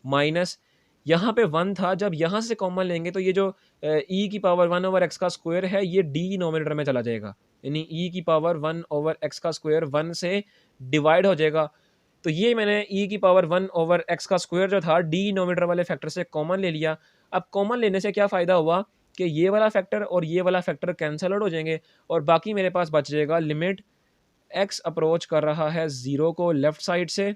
माइनस, यहाँ पे 1 था, जब यहाँ से कॉमन लेंगे तो ये जो e की पावर 1 ओवर x का स्क्वायर है ये डिनोमिनेटर में चला जाएगा, यानी e की पावर 1 ओवर x का स्क्वायर 1 से डिवाइड हो जाएगा। तो ये मैंने e की पावर 1 ओवर x का स्क्वायर जो था डिनोमिनेटर वाले फैक्टर से कॉमन ले लिया। अब कॉमन लेने से क्या फ़ायदा हुआ कि ये वाला फैक्टर और ये वाला फैक्टर कैंसल आउट हो जाएंगे और बाकी मेरे पास बच जाएगा लिमिट x अप्रोच कर रहा है 0 को लेफ्ट साइड से,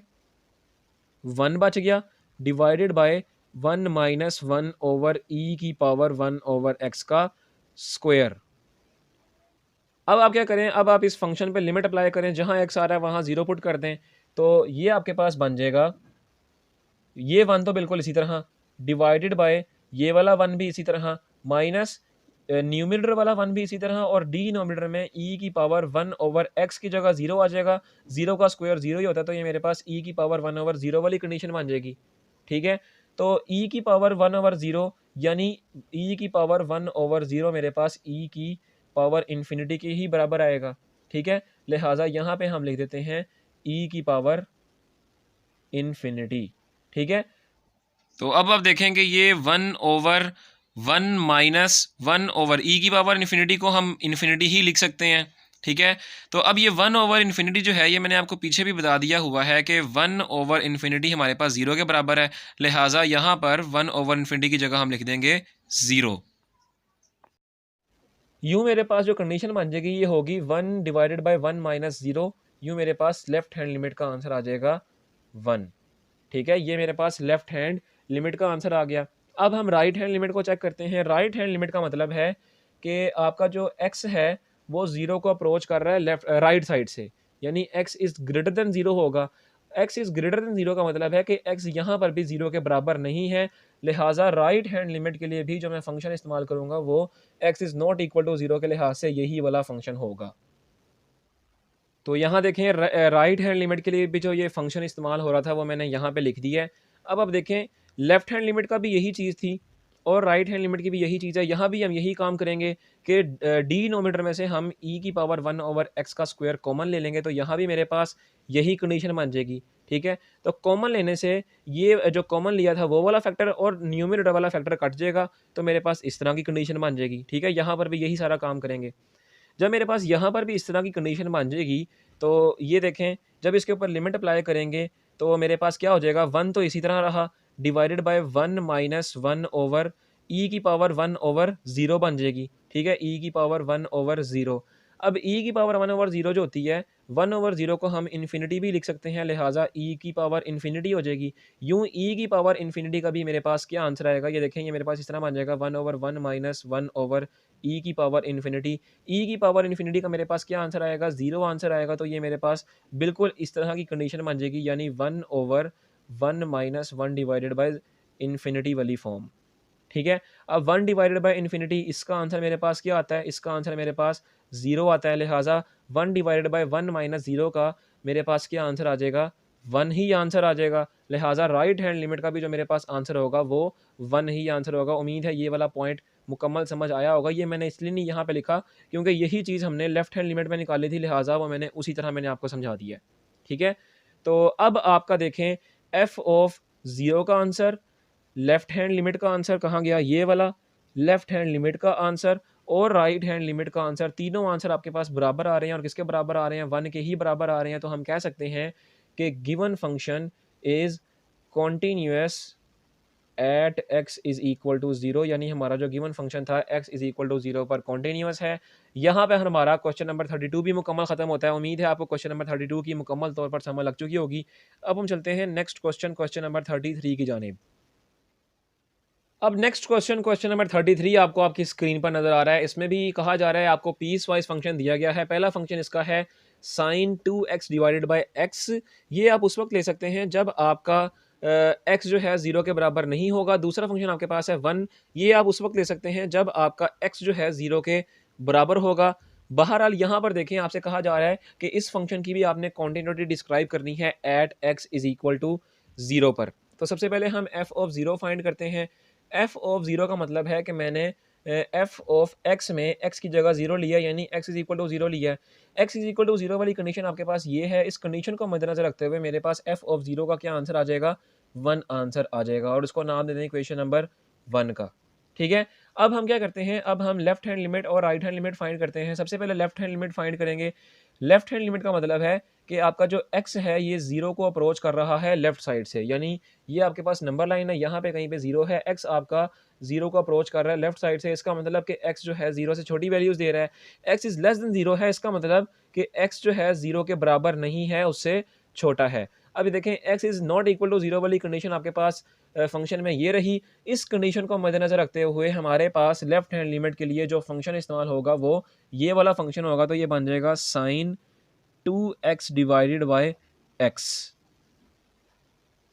1 बच गया, divided by 1 minus 1 over e की पावर 1 ओवर x का स्क्वायर। अब आप क्या करें, अब आप इस फंक्शन पे लिमिट अप्लाई करें, जहाँ x आ रहा है वहाँ 0 पुट कर दें, तो ये आपके पास बन जाएगा, ये 1 तो बिल्कुल इसी तरह, डिवाइडेड बाय ये वाला 1 भी इसी तरह, माइनस न्यूमरेटर वाला 1 भी इसी तरह, और डिनोमिनेटर में e की पावर 1 ओवर x की जगह 0 आ जाएगा। 0 का स्क्वायर 0 ही होता है, तो ये मेरे पास e की पावर 1 ओवर 0 वाली कंडीशन बन जाएगी। ठीक है, तो e की पावर 1 ओवर 0 यानी e की पावर 1 ओवर 0 मेरे पास e की पावर इन्फिनिटी के ही बराबर आएगा। ठीक है, लिहाजा यहाँ पे हम लिख देते हैं e की पावर इन्फिनिटी। ठीक है, तो अब आप देखेंगे ये 1 ओवर 1 माइनस 1 ओवर ई की पावर इन्फिनिटी को हम इन्फिनिटी ही लिख सकते हैं। ठीक है, तो अब ये 1 ओवर इन्फिनिटी जो है ये मैंने आपको पीछे भी बता दिया हुआ है कि 1 ओवर इन्फिनिटी हमारे पास 0 के बराबर है, लिहाजा यहाँ पर 1 ओवर इन्फिनिटी की जगह हम लिख देंगे 0। यूँ मेरे पास जो कंडीशन बन जाएगी ये होगी 1 डिवाइडेड बाय 1 माइनस 0, यूँ मेरे पास लेफ्ट हैंड लिमिट का आंसर आ जाएगा 1। ठीक है, ये मेरे पास लेफ्ट हैंड लिमिट का आंसर आ गया। अब हम राइट हैंड लिमिट को चेक करते हैं। राइट हैंड लिमिट का मतलब है कि आपका जो x है वो 0 को अप्रोच कर रहा है राइट साइड से, यानी x इज़ ग्रेटर देन 0 होगा। x इज़ ग्रेटर देन 0 का मतलब है कि x यहाँ पर भी 0 के बराबर नहीं है, लिहाज़ा राइट हैंड लिमिट के लिए भी जो मैं फ़ंक्शन इस्तेमाल करूँगा वो x is not equal to 0 के लिहाज से यही वाला फ़ंक्शन होगा। तो यहाँ देखें राइट हैंड लिमिट के लिए भी जो ये फ़ंक्शन इस्तेमाल हो रहा था वो मैंने यहाँ पे लिख दिया है। अब देखें लेफ्ट हैंड लिमिट का भी यही चीज़ थी और राइट हैंड लिमिट की भी यही चीज़ है। यहाँ भी हम यही काम करेंगे कि डिनोमिनेटर में से हम e की पावर 1 ओवर x का स्क्वायर कॉमन ले लेंगे, तो यहाँ भी मेरे पास यही कंडीशन बन जाएगी। ठीक है? तो कॉमन लेने से ये जो कॉमन लिया था वो वाला फैक्टर और न्यूमरेटर वाला फैक्टर कट जाएगा, तो मेरे पास इस तरह की कंडीशन बन जाएगी। ठीक है? यहाँ पर भी यही सारा काम करेंगे। जब मेरे पास यहाँ पर भी इस तरह की कंडीशन बन जाएगी, तो ये देखें जब इसके ऊपर लिमिट अप्लाई करेंगे तो मेरे पास क्या हो जाएगा, 1 तो इसी तरह रहा, डिवाइडेड बाय 1 माइनस 1 ओवर ई की पावर 1 ओवर 0 बन जाएगी। ठीक है? ई की पावर 1 ओवर 0। अब ई की पावर 1 ओवर 0 जो होती है, 1 ओवर 0 को हम इन्फिनिटी भी लिख सकते हैं, लिहाजा ई की पावर इन्फिनिटी हो जाएगी। यूँ ई की पावर इन्फिनिटी का भी मेरे पास क्या आंसर आएगा, ये देखें, ये मेरे पास इस तरह बन जाएगा 1 ओवर 1 माइनस 1 ओवर ई की पावर इन्फिनिटी। ई की पावर इन्फिनिटी का मेरे पास क्या आंसर आएगा, 0 आंसर आएगा। तो ये मेरे पास बिल्कुल इस तरह की कंडीशन बन जाएगी, यानी 1 over 1 minus 1 divided by infinity वाली फॉर्म। ठीक है? अब 1 डिवाइडेड बाय इन्फिनिटी, इसका आंसर मेरे पास क्या आता है, इसका आंसर मेरे पास 0 आता है, लिहाजा 1 डिवाइडेड बाय 1 माइनस 0 का मेरे पास क्या आंसर आ जाएगा, 1 ही आंसर आ जाएगा। लिहाजा राइट हैंड लिमिट का भी जो मेरे पास आंसर होगा वो 1 ही आंसर होगा। उम्मीद है ये वाला पॉइंट मुकम्मल समझ आया होगा। ये मैंने इसलिए नहीं यहाँ पे लिखा क्योंकि यही चीज़ हमने लेफ्ट हैंड लिमिट में निकाली थी, लिहाजा वो मैंने उसी तरह मैंने आपको समझा दिया है। ठीक है? तो अब आपका देखें एफ ऑफ 0 का आंसर, लेफ्ट हैंड लिमिट का आंसर कहाँ गया, ये वाला लेफ्ट हैंड लिमिट का आंसर और राइट हैंड लिमिट का आंसर, तीनों आंसर आपके पास बराबर आ रहे हैं और किसके बराबर आ रहे हैं, 1 के ही बराबर आ रहे हैं। तो हम कह सकते हैं कि given function is continuous at x is equal to 0, यानी हमारा जो गिवन फंक्शन था x इज इक्वल टू 0 पर कॉन्टीन्यूअस है। यहाँ पे हमारा क्वेश्चन नंबर 32 भी मुकम्मल खत्म होता है। उम्मीद है आपको क्वेश्चन नंबर 32 की मुकम्मल तौर पर समझ लग चुकी होगी। अब हम चलते हैं नेक्स्ट क्वेश्चन, क्वेश्चन नंबर 33 की जानिब। अब नेक्स्ट क्वेश्चन, क्वेश्चन नंबर 33 आपको आपकी स्क्रीन पर नजर आ रहा है। इसमें भी कहा जा रहा है आपको पीस वाइज फंक्शन दिया गया है। पहला फंक्शन इसका है sign 2x divided by x। ये आप उस वक्त ले सकते हैं जब आपका x जो है 0 के बराबर नहीं होगा। दूसरा फंक्शन आपके पास है 1, ये आप उस वक्त ले सकते हैं जब आपका x जो है 0 के बराबर होगा। बहरहाल यहाँ पर देखें, आपसे कहा जा रहा है कि इस फंक्शन की भी आपने कॉन्टिन्यूटी डिस्क्राइब करनी है at x is equal to 0 पर। तो सबसे पहले हम f ऑफ 0 फाइंड करते हैं। एफ ऑफ 0 का मतलब है कि मैंने एफ ऑफ एक्स में एक्स की जगह 0 लिया, यानी एक्स इज इक्वल टू 0 लिया है। एक्स इज इक्वल टू 0 वाली कंडीशन आपके पास ये है। इस कंडीशन को मद्देनजर रखते हुए मेरे पास एफ ऑफ 0 का क्या आंसर आ जाएगा, 1 आंसर आ जाएगा और उसको नाम दे दें इक्वेशन नंबर 1 का। ठीक है? अब हम क्या करते हैं, अब हम लेफ्ट हैंड लिमिट और राइट हैंड लिमिट फाइंड करते हैं। सबसे पहले लेफ्ट हैंड लिमिट फाइंड करेंगे। लेफ्ट हैंड लिमिट का मतलब है कि आपका जो x है ये 0 को अप्रोच कर रहा है लेफ्ट साइड से, यानी ये आपके पास नंबर लाइन है, यहाँ पे कहीं पे 0 है, x आपका 0 को अप्रोच कर रहा है लेफ्ट साइड से। इसका मतलब कि x जो है 0 से छोटी वैल्यूज दे रहा है। x इज लेस देन 0 है, इसका मतलब कि x जो है 0 के बराबर नहीं है, उससे छोटा है। अभी देखें x is not equal to 0 वाली कंडीशन आपके पास फंक्शन में ये रही। इस कंडीशन को मद्देनजर रखते हुए हमारे पास लेफ्ट हैंड लिमिट के लिए जो फंक्शन इस्तेमाल होगा वो ये वाला फंक्शन होगा। तो ये बन जाएगा sign 2x divided by x।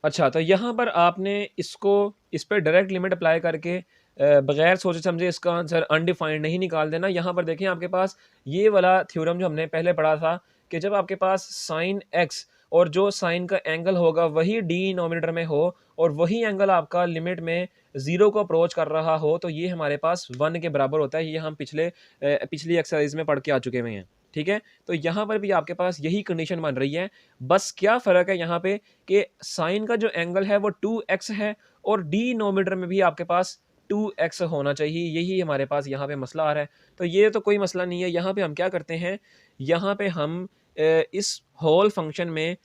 अच्छा, तो यहाँ पर आपने इसको इस पे डायरेक्ट लिमिट अप्लाई करके बगैर सोचे समझे इसका आंसर अनडिफाइंड नहीं निकाल देना। यहाँ पर देखें आपके पास ये वाला थ्योरम जो हमने पहले पढ़ा था कि जब आपके पास साइन x और जो साइन का एंगल होगा वही डिनोमिनेटर में हो और वही एंगल आपका लिमिट में 0 को अप्रोच कर रहा हो, तो ये हमारे पास 1 के बराबर होता है। ये हम पिछली एक्सरसाइज में पढ़ के आ चुके हुए हैं। ठीक है? तो यहाँ पर भी आपके पास यही कंडीशन बन रही है। बस क्या फ़र्क है यहाँ पे कि साइन का जो एंगल है वो 2x है और डिनोमिनेटर में भी आपके पास 2x होना चाहिए। यही हमारे पास यहाँ पे मसला आ रहा है। तो ये तो कोई मसला नहीं है। यहाँ पे हम क्या करते हैं, यहाँ पे हम इस होल फंक्शन में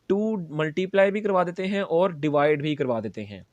2 मल्टीप्लाई भी करवा देते हैं और डिवाइड भी करवा देते हैं।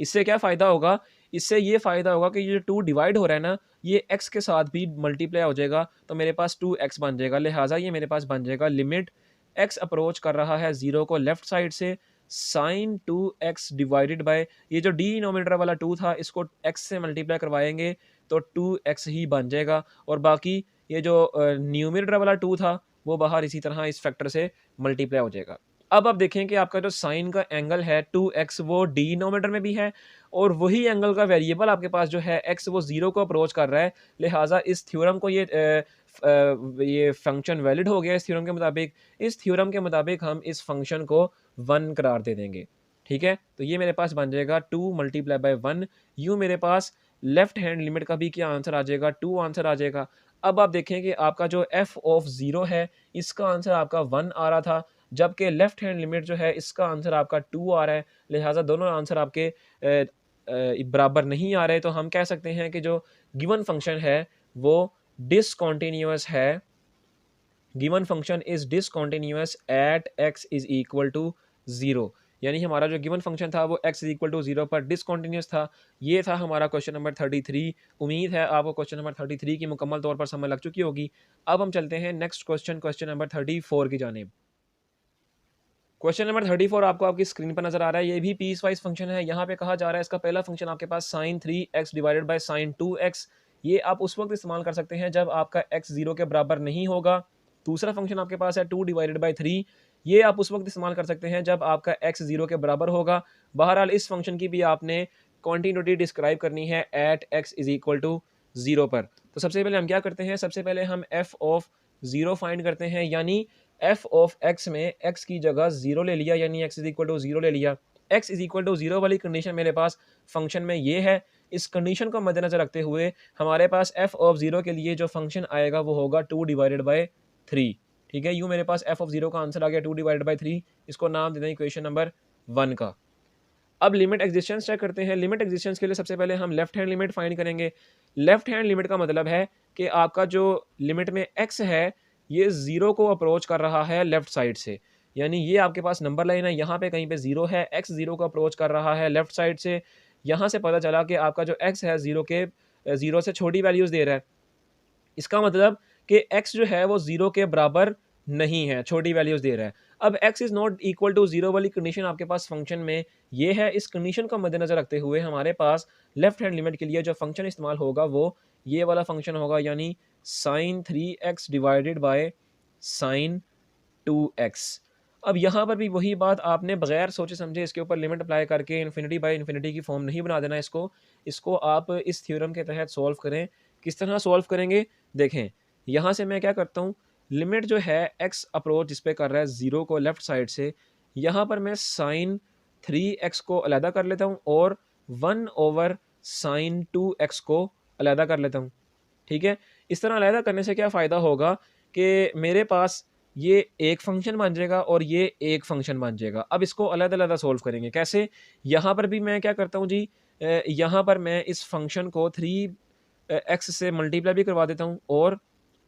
इससे क्या फ़ायदा होगा, इससे ये फ़ायदा होगा कि ये जो 2 डिवाइड हो रहा है ना, ये x के साथ भी मल्टीप्लाई हो जाएगा, तो मेरे पास 2x बन जाएगा। लिहाजा ये मेरे पास बन जाएगा लिमिट x अप्रोच कर रहा है 0 को लेफ्ट साइड से, साइन 2x डिवाइडेड बाय ये जो डिनोमिनेटर वाला 2 था इसको x से मल्टीप्लाई करवाएंगे तो 2x ही बन जाएगा और बाकी ये जो न्यूमरेटर वाला 2 था वो बाहर इसी तरह इस फैक्टर से मल्टीप्लाई हो जाएगा। अब आप देखें कि आपका जो साइन का एंगल है 2x वो डिनोमिनेटर में भी है और वही एंगल का वेरिएबल आपके पास जो है x वो 0 को अप्रोच कर रहा है। लिहाजा इस थ्योरम को ये फंक्शन वैलिड हो गया इस थ्योरम के मुताबिक। इस थ्योरम के मुताबिक हम इस फंक्शन को 1 करार दे देंगे। ठीक है? तो ये मेरे पास बन जाएगा 2 मल्टीप्लाई बाय 1। यूँ मेरे पास लेफ्ट हैंड लिमिट का भी क्या आंसर आ जाएगा? 2 आंसर आ जाएगा। अब आप देखें कि आपका जो f ऑफ 0 है, इसका आंसर आपका 1 आ रहा था, जबकि लेफ्ट हैंड लिमिट जो है इसका आंसर आपका 2 आ रहा है। लिहाजा दोनों आंसर आपके बराबर नहीं आ रहे, तो हम कह सकते हैं कि जो गिवन फंक्शन है वो डिसकंटीन्यूअस है। Given function is discontinuous at x is equal to 0। यानी हमारा जो गिवन फंक्शन था वो x इज इक्वल टू 0 पर डिसकंटीन्यूअस था। ये था हमारा क्वेश्चन नंबर 33। उम्मीद है आपको क्वेश्चन नंबर 33 की मुकम्मल तौर पर समझ लग चुकी होगी। अब हम चलते हैं नेक्स्ट क्वेश्चन, क्वेश्चन नंबर 34 की जानिब। क्वेश्चन नंबर 34 आपको आपकी स्क्रीन पर नजर आ रहा है। ये भी पीस वाइज फंक्शन है। यहाँ पे कहा जा रहा है इसका पहला फंक्शन आपके पास sine 3x divided by sine 2x। ये आप उस वक्त इस्तेमाल कर सकते हैं जब आपका x 0 के बराबर नहीं होगा। दूसरा फंक्शन आपके पास है 2 डिवाइडेड बाय 3। ये आप उस वक्त इस्तेमाल कर सकते हैं जब आपका x 0 के बराबर होगा। बहरहाल इस फंक्शन की भी आपने कॉन्टीन्यूटी डिस्क्राइब करनी है at x is equal to 0 पर। तो सबसे पहले हम क्या करते हैं, सबसे पहले हम f ऑफ 0 फाइंड करते हैं, यानी f ऑफ x में x की जगह 0 ले लिया, यानी x इज इक्वल टू 0 ले लिया। x इज इक्वल टू 0 वाली कंडीशन मेरे पास फंक्शन में ये है। इस कंडीशन को मद्देनजर रखते हुए हमारे पास f ऑफ 0 के लिए जो फंक्शन आएगा वो होगा 2 डिवाइडेड बाय 3। ठीक है, यूँ मेरे पास f ऑफ 0 का आंसर आ गया 2 डिवाइडेड बाय 3। इसको नाम दे दें इक्वेशन नंबर 1 का। अब लिमिट एग्जिस्टेंस चेक करते हैं। लिमिट एग्जिस्टेंस के लिए सबसे पहले हम लेफ्ट हैंड लिमिट फाइंड करेंगे। लेफ्ट हैंड लिमिट का मतलब है कि आपका जो लिमिट में x है ये 0 को अप्रोच कर रहा है लेफ्ट साइड से, यानी ये आपके पास नंबर लाइन है, यहाँ पे कहीं पे 0 है, x 0 को अप्रोच कर रहा है लेफ्ट साइड से। यहाँ से पता चला कि आपका जो x है 0 से छोटी वैल्यूज़ दे रहा है। इसका मतलब कि x जो है वो 0 के बराबर नहीं है, छोटी वैल्यूज़ दे रहा है। अब x is not equal to 0 वाली कंडीशन आपके पास फंक्शन में ये है। इस कंडीशन को मद्देनज़र रखते हुए हमारे पास लेफ्ट हैंड लिमिट के लिए जो फंक्शन इस्तेमाल होगा वो ये वाला फंक्शन होगा, यानी sign 3x divided by sine 2x। अब यहाँ पर भी वही बात, आपने बगैर सोचे समझे इसके ऊपर लिमिट अप्लाई करके इन्फिनिटी बाय इन्फिनिटी की फॉर्म नहीं बना देना इसको आप इस थ्योरम के तहत सॉल्व करें। किस तरह सॉल्व करेंगे देखें। यहाँ से मैं क्या करता हूँ, लिमिट जो है x अप्रोच जिस पे कर रहा है 0 को लेफ्ट साइड से, यहाँ पर मैं साइन 3x को अलहदा कर लेता हूँ और 1 ओवर साइन 2x को अलहदा कर लेता हूँ। ठीक है, इस तरह अलहदा करने से क्या फ़ायदा होगा कि मेरे पास ये एक फंक्शन बन जाएगा और ये एक फंक्शन बन जाएगा। अब इसको अलग-अलग सॉल्व करेंगे कैसे? यहाँ पर भी मैं क्या करता हूँ जी, यहाँ पर मैं इस फंक्शन को 3x से मल्टीप्लाई भी करवा देता हूँ और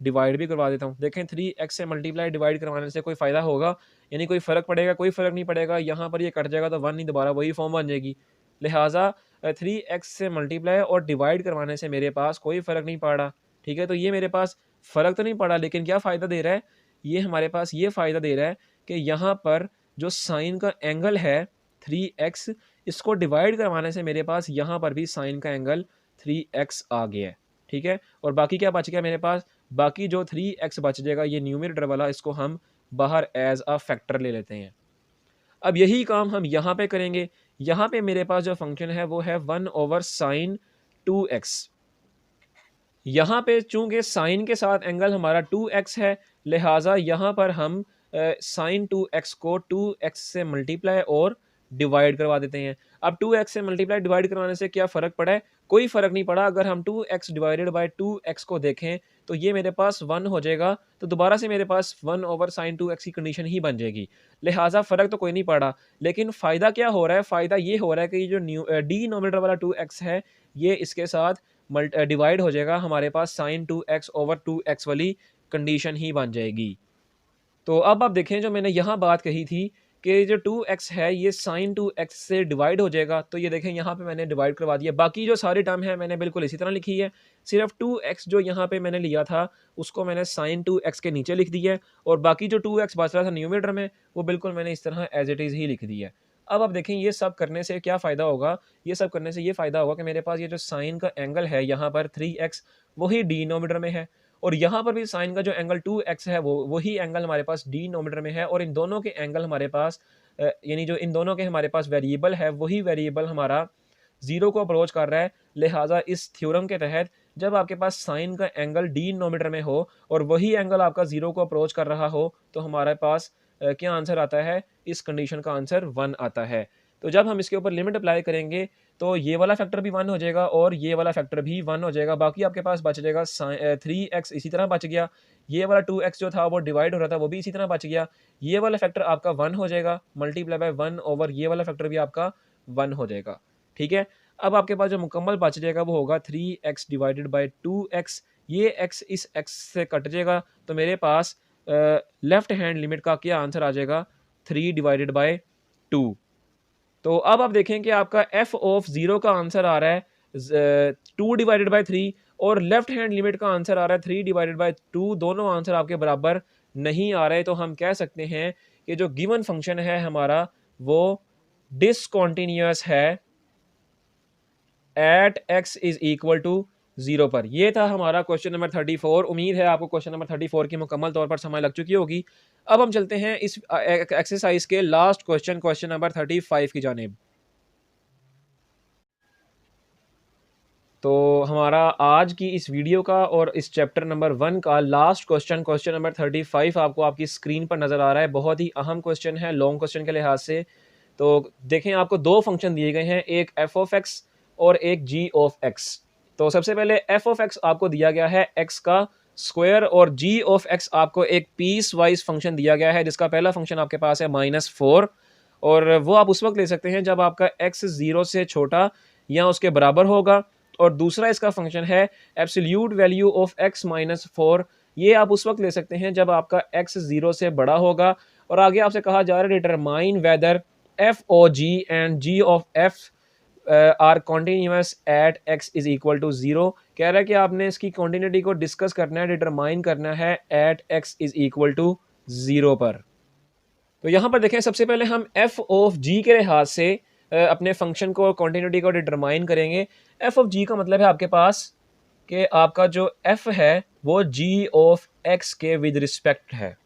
डिवाइड भी करवा देता हूँ। देखें 3x से मल्टीप्लाई डिवाइड करवाने से कोई फ़ायदा होगा, यानी कोई फ़र्क पड़ेगा? कोई फ़र्क नहीं पड़ेगा। यहाँ पर ये कट जाएगा तो 1 नहीं, दोबारा वही फॉर्म बन जाएगी। लिहाजा 3x से मल्टीप्लाई और डिवाइड करवाने से मेरे पास कोई फ़र्क नहीं पड़ रहा। ठीक है, तो ये मेरे पास फ़र्क तो नहीं पड़ा, लेकिन क्या फ़ायदा दे रहा है? ये हमारे पास ये फ़ायदा दे रहा है कि यहाँ पर जो साइन का एंगल है 3x, इसको डिवाइड करवाने से मेरे पास यहाँ पर भी साइन का एंगल 3x आ गया है। ठीक है, और बाकी क्या बच गया मेरे पास? बाकी जो 3x बच जाएगा ये न्यूमरेटर वाला, इसको हम बाहर एज अ फैक्टर ले लेते हैं। अब यही काम हम यहाँ पे करेंगे। यहाँ पे मेरे पास जो फंक्शन है वो है 1 ओवर साइन 2x। यहाँ पे चूंकि साइन के साथ एंगल हमारा 2x है, लिहाजा यहाँ पर हम साइन 2x को 2x से मल्टीप्लाई और डिवाइड करवा देते हैं। अब 2x से मल्टीप्लाई डिवाइड करवाने से क्या फ़र्क पड़ा है? कोई फ़र्क नहीं पड़ा। अगर हम 2x डिवाइडेड बाय 2x को देखें तो ये मेरे पास 1 हो जाएगा, तो दोबारा से मेरे पास 1 ओवर साइन 2x की कंडीशन ही बन जाएगी। लिहाजा फ़र्क तो कोई नहीं पड़ा, लेकिन फ़ायदा क्या हो रहा है? फ़ायदा ये हो रहा है कि ये जो डिनोमिनेटर वाला 2x है ये इसके साथ डिवाइड हो जाएगा, हमारे पास साइन 2x ओवर 2x वाली कंडीशन ही बन जाएगी। तो अब आप देखें, जो मैंने यहाँ बात कही थी कि जो 2x है ये साइन 2x से डिवाइड हो जाएगा, तो ये देखें यहाँ पे मैंने डिवाइड करवा दिया। बाकी जो सारी टर्म है मैंने बिल्कुल इसी तरह लिखी है, सिर्फ 2x जो यहाँ पे मैंने लिया था उसको मैंने साइन 2x के नीचे लिख दिया है, और बाकी जो 2x बच रहा था न्यूमरेटर में वो बिल्कुल मैंने इस तरह एज इट इज़ ही लिख दिया है। अब आप देखें ये सब करने से क्या फ़ायदा होगा, ये सब करने से ये फ़ायदा होगा कि मेरे पास ये जो साइन का एंगल है यहाँ पर 3x वही डिनोमिनेटर में है और यहाँ पर भी साइन का जो एंगल 2x है वो वही एंगल हमारे पास डिनोमिनेटर में है और इन दोनों के एंगल हमारे पास यानी जो इन दोनों के हमारे पास वेरिएबल है वही वेरिएबल हमारा 0 को अप्रोच कर रहा है। लिहाजा इस थ्योरम के तहत जब आपके पास साइन का एंगल डिनोमिनेटर में हो और वही एंगल आपका 0 को अप्रोच कर रहा हो तो हमारे पास क्या आंसर आता है, इस कंडीशन का आंसर 1 आता है। तो जब हम इसके ऊपर लिमिट अप्लाई करेंगे तो ये वाला फैक्टर भी 1 हो जाएगा और ये वाला फैक्टर भी 1 हो जाएगा। बाकी आपके पास बच जाएगा 3x इसी तरह बच गया। ये वाला 2x जो था वो डिवाइड हो रहा था वो भी इसी तरह बच गया। ये वाला फैक्टर आपका 1 हो जाएगा मल्टीप्लाई बाय 1 ओवर ये वाला फैक्टर भी आपका 1 हो जाएगा। ठीक है? अब आपके पास जो मुकम्मल बच जाएगा वो होगा 3x डिवाइडेड बाय 2x। ये x इस x से कट जाएगा तो मेरे पास लेफ्ट हैंड लिमिट का क्या आंसर आ जाएगा 3 डिवाइडेड बाय 2। तो अब आप देखें कि आपका f ऑफ 0 का आंसर आ रहा है 2 डिवाइडेड बाय 3 और लेफ्ट हैंड लिमिट का आंसर आ रहा है 3 डिवाइडेड बाय 2। दोनों आंसर आपके बराबर नहीं आ रहे तो हम कह सकते हैं कि जो गिवन फंक्शन है हमारा वो डिसकंटीन्यूअस है at x is equal to 0 पर। ये था हमारा क्वेश्चन नंबर 34। उम्मीद है आपको क्वेश्चन नंबर 34 की मुकम्मल तौर पर समझ लग चुकी होगी। अब हम चलते हैं इस एक्सरसाइज के लास्ट क्वेश्चन, क्वेश्चन नंबर 35 की जानिब। तो हमारा आज की इस वीडियो का और इस चैप्टर नंबर 1 का लास्ट क्वेश्चन, क्वेश्चन नंबर 35 आपको आपकी स्क्रीन पर नज़र आ रहा है। बहुत ही अहम क्वेश्चन है लॉन्ग क्वेश्चन के लिहाज से। तो देखें आपको दो फंक्शन दिए गए हैं, एक एफ ऑफ एक्स और एक जी ऑफ एक्स। तो सबसे पहले एफ ऑफ एक्स आपको दिया गया है एक्स का स्क्वायर और जी ऑफ एक्स आपको एक पीस वाइज फंक्शन दिया गया है जिसका पहला फंक्शन आपके पास है -4 और वो आप उस वक्त ले सकते हैं जब आपका एक्स 0 से छोटा या उसके बराबर होगा। और दूसरा इसका फंक्शन है एब्सोल्यूट वैल्यू ऑफ x -4। ये आप उस वक्त ले सकते हैं जब आपका x 0 से बड़ा होगा। और आगे आपसे कहा जा रहा है determine whether f o g and g of f are continuous at x is equal to 0। कह रहा है कि आपने इसकी कॉन्टिन्यूटी को डिस्कस करना है, डिटरमाइन करना है at x is equal to 0 पर। तो यहाँ पर देखें सबसे पहले हम एफ ऑफ जी के लिहाज से अपने फंक्शन को कॉन्टिन्यूटी को डिटरमाइन करेंगे। एफ ऑफ जी का मतलब है आपके पास कि आपका जो एफ है वो जी ऑफ एक्स के विद रिस्पेक्ट है।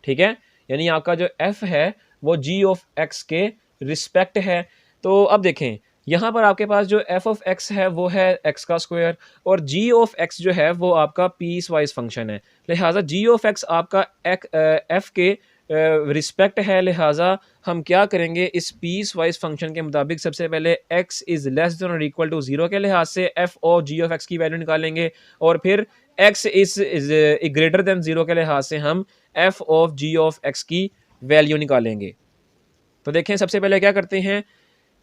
ठीक है, यानी आपका जो एफ है वो जी ऑफ एक्स के रिस्पेक्ट है। तो अब देखें यहाँ पर आपके पास जो एफ ऑफ एक्स है वो है एक्स का स्क्वायर और जी ऑफ एक्स जो है वो आपका पीस वाइज फंक्शन है। लिहाजा जी ऑफ एक्स आपका एफ के रिस्पेक्ट है। लिहाजा हम क्या करेंगे, इस पीस वाइज फंक्शन के मुताबिक सबसे पहले x इज़ लेस देन और इक्वल टू 0 के लिहाज से f o g of x की वैल्यू निकालेंगे और फिर x इज़ ग्रेटर देन 0 के लिहाज से हम f of g of x की वैल्यू निकालेंगे। तो देखें सबसे पहले क्या करते हैं,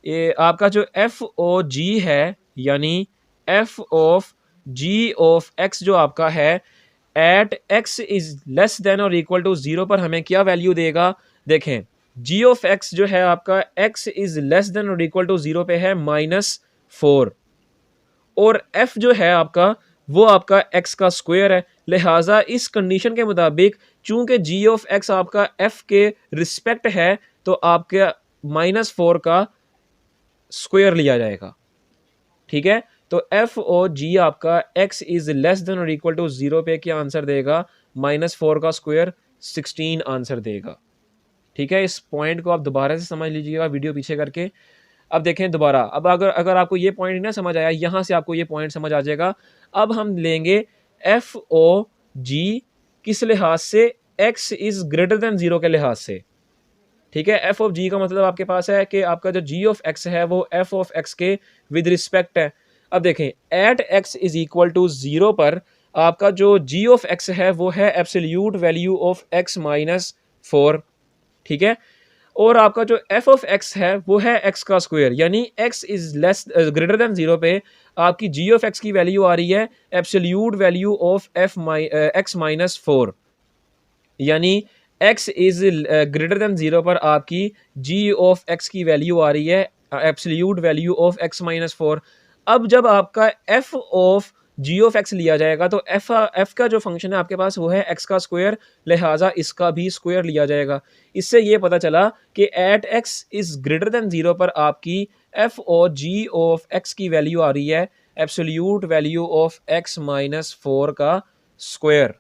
ये आपका जो एफ ओ जी है यानी f of g of x जो आपका है at x is less than और इक्वल टू 0 पर हमें क्या वैल्यू देगा। देखें g ऑफ x जो है आपका x इज लेस देन और इक्वल टू 0 पे है -4 और f जो है आपका वो आपका x का स्क्वायर है। लिहाजा इस कंडीशन के मुताबिक चूंकि g ऑफ x आपका f के रिस्पेक्ट है तो आपके -4 का स्क्वायर लिया जाएगा। ठीक है, तो एफ ओ जी आपका x इज लेस देन और इक्वल टू 0 पे क्या आंसर देगा, -4 का स्क्वायर 16 आंसर देगा। ठीक है, इस पॉइंट को आप दोबारा से समझ लीजिएगा वीडियो पीछे करके। अब देखें दोबारा, अब अगर आपको ये पॉइंट ना समझ आया, यहाँ से आपको ये पॉइंट समझ आ जाएगा। अब हम लेंगे एफ ओ जी किस लिहाज से, x इज ग्रेटर देन 0 के लिहाज से। ठीक है, एफ ऑफ जी का मतलब आपके पास है कि आपका जो जी ऑफ एक्स है वो एफ ऑफ एक्स के विद रिस्पेक्ट है। अब देखें at x is equal to 0 पर आपका जो जी ऑफ एक्स है वो है एब्सोल्यूट वैल्यू ऑफ x -4। ठीक है, और आपका जो एफ ऑफ एक्स है वो है x का स्क्वायर यानी x is less greater than 0 पे आपकी जी ऑफ एक्स की वैल्यू आ रही है एब्सोल्यूट वैल्यू ऑफ x -4 यानी x इज ग्रेटर देन 0 पर आपकी g ऑफ x की वैल्यू आ रही है एब्सोल्यूट वैल्यू ऑफ x -4। अब जब आपका f of g of x लिया जाएगा, तो एफ का जो फंक्शन है आपके पास वो है एक्स का स्क्वायर, लिहाजा इसका भी स्क्वायर लिया जाएगा। इससे ये पता चला कि at x is greater than 0 पर आपकी एफ और जी ऑफ एक्स की वैल्यू आ रही है absolute value of x minus 4 का स्क्वायर।